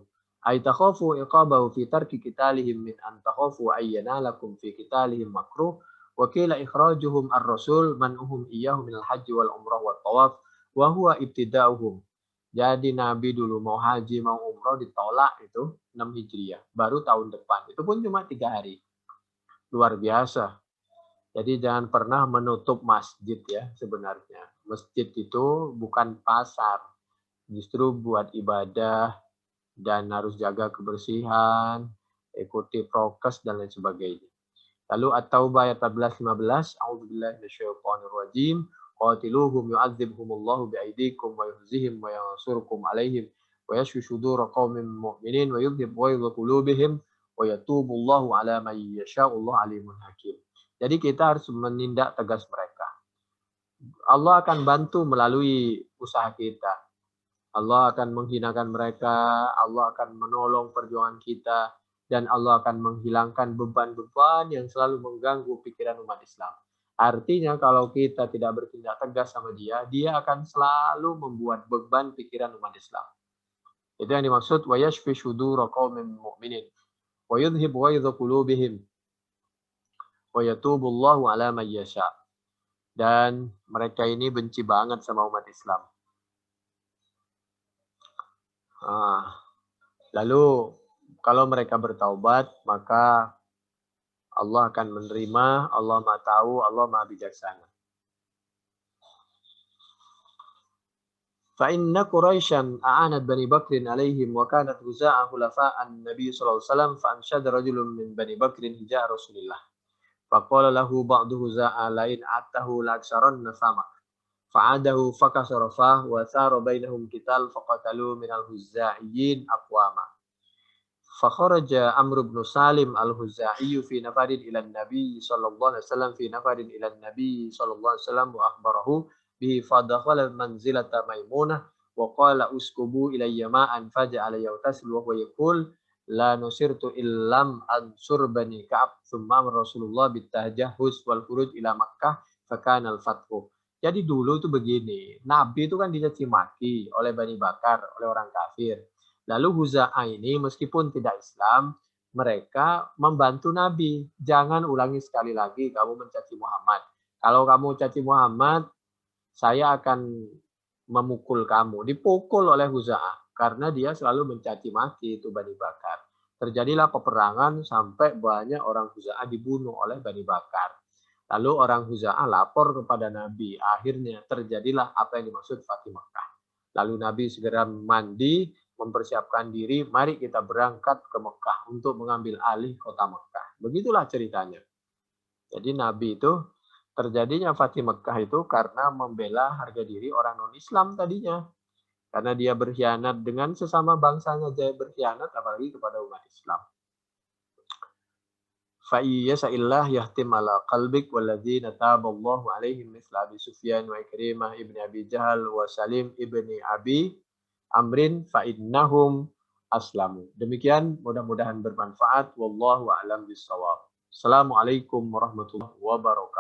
Ay takhafu iqabahu fi tarki qitalihim min an takhafu ayyana lakum fi qitalihim makruh wa qila ikhrajuhum ar-rasul man'uhum iyyahu min al-hajj wal umrah wat tawaf wa huwa ibtida'uhum. Jadi Nabi dulu mau haji mau umrah ditolak itu 6 Hijriah, baru tahun depan. Itu pun cuma 3 hari. Luar biasa. Jadi jangan pernah menutup masjid ya sebenarnya. Masjid itu bukan pasar. Justru buat ibadah dan harus jaga kebersihan, ikuti prokes dan lain sebagainya. Lalu At-Taubah ayat 14-15, A'udzubillahi minasyaitonir rajim. Qatiluhum yu'adzibhumullahu bi'aidikum wa yuhzihim wa yansurkum 'alaihim wa yashfi sudura qaumin mu'minin wa yudhhib ghaiza qulubihim wa yatubullahu 'ala man yasha'u Allahu 'alimun hakim. Jadi kita harus menindak tegas mereka. Allah akan bantu melalui usaha kita. Allah akan menghinakan mereka, Allah akan menolong perjuangan kita, dan Allah akan menghilangkan beban-beban yang selalu mengganggu pikiran umat Islam. Artinya kalau kita tidak bertindak tegas sama dia, dia akan selalu membuat beban pikiran umat Islam. Itu yang dimaksud wa yashfi shudura qaumin mu'minin wa yudhhib ghaidha qulubihim wa yatubullahu 'ala man yasha. Dan mereka ini benci banget sama umat Islam. Lalu kalau mereka bertaubat, maka Allah akan menerima, Allah Maha tahu, Allah Maha bijaksana. فإن قريشا أعانت بني بكر عليهم وكانت غزاة خلفاء النبي صلى الله عليه وسلم فأنشد رجل من بني بكر هجاء رسول الله فقال له بعض غزاة لئن عدته لأكثرن فمك فعاده فكسر فاه وثار بينهم قتال فقتلوا من الهزاعيين أقواما فخرج عمرو بن سالم الهزاعي في نفر إلى النبي صلى الله عليه وسلم في نفر إلى النبي صلى الله عليه وسلم وأخبره به فدخل منزلة ميمونة وقال اسكبوا إلي ماء فجعل يغتسل وهو يقول لا نصرت إن لم أنصر بني كعب ثم أمر رسول الله بالتجهز والخروج إلى مكة فكان الفتح. Jadi dulu itu begini, Nabi itu kan dicaci maki oleh Bani Bakar, oleh orang kafir. Lalu Huza'ah ini meskipun tidak Islam, mereka membantu Nabi. Jangan ulangi sekali lagi kamu mencaci Muhammad. Kalau kamu caci Muhammad, saya akan memukul kamu. Dipukul oleh Huza'ah karena dia selalu mencaci maki itu Bani Bakar. Terjadilah peperangan sampai banyak orang Huza'ah dibunuh oleh Bani Bakar. Lalu orang Huza'ah lapor kepada Nabi. Akhirnya terjadilah apa yang dimaksud Fatih Mekah. Lalu Nabi segera mandi, mempersiapkan diri, mari kita berangkat ke Mekah untuk mengambil alih kota Mekah. Begitulah ceritanya. Jadi Nabi itu terjadinya Fatih Mekah itu karena membela harga diri orang non-Islam tadinya. Karena dia berkhianat dengan sesama bangsanya, dia berkhianat apalagi kepada umat Islam. فَإِيَّسَئِلَّهِ يَهْتِمْ عَلَى قَلْبِكَ وَالَّذِينَ تَابَ اللَّهُ عَلَيْهِمْ مِثْلَ أَبِي سُفْيَانَ وَإِكْرِمَةَ ابْنِ أَبِي جَهْلَ وَسَلِيمِ ابْنِ أَبِي Amrin fa'innahum aslamu. Demikian mudah-mudahan bermanfaat. Wallahu a'lam bishawab. Assalamualaikum warahmatullahi wabarakatuh.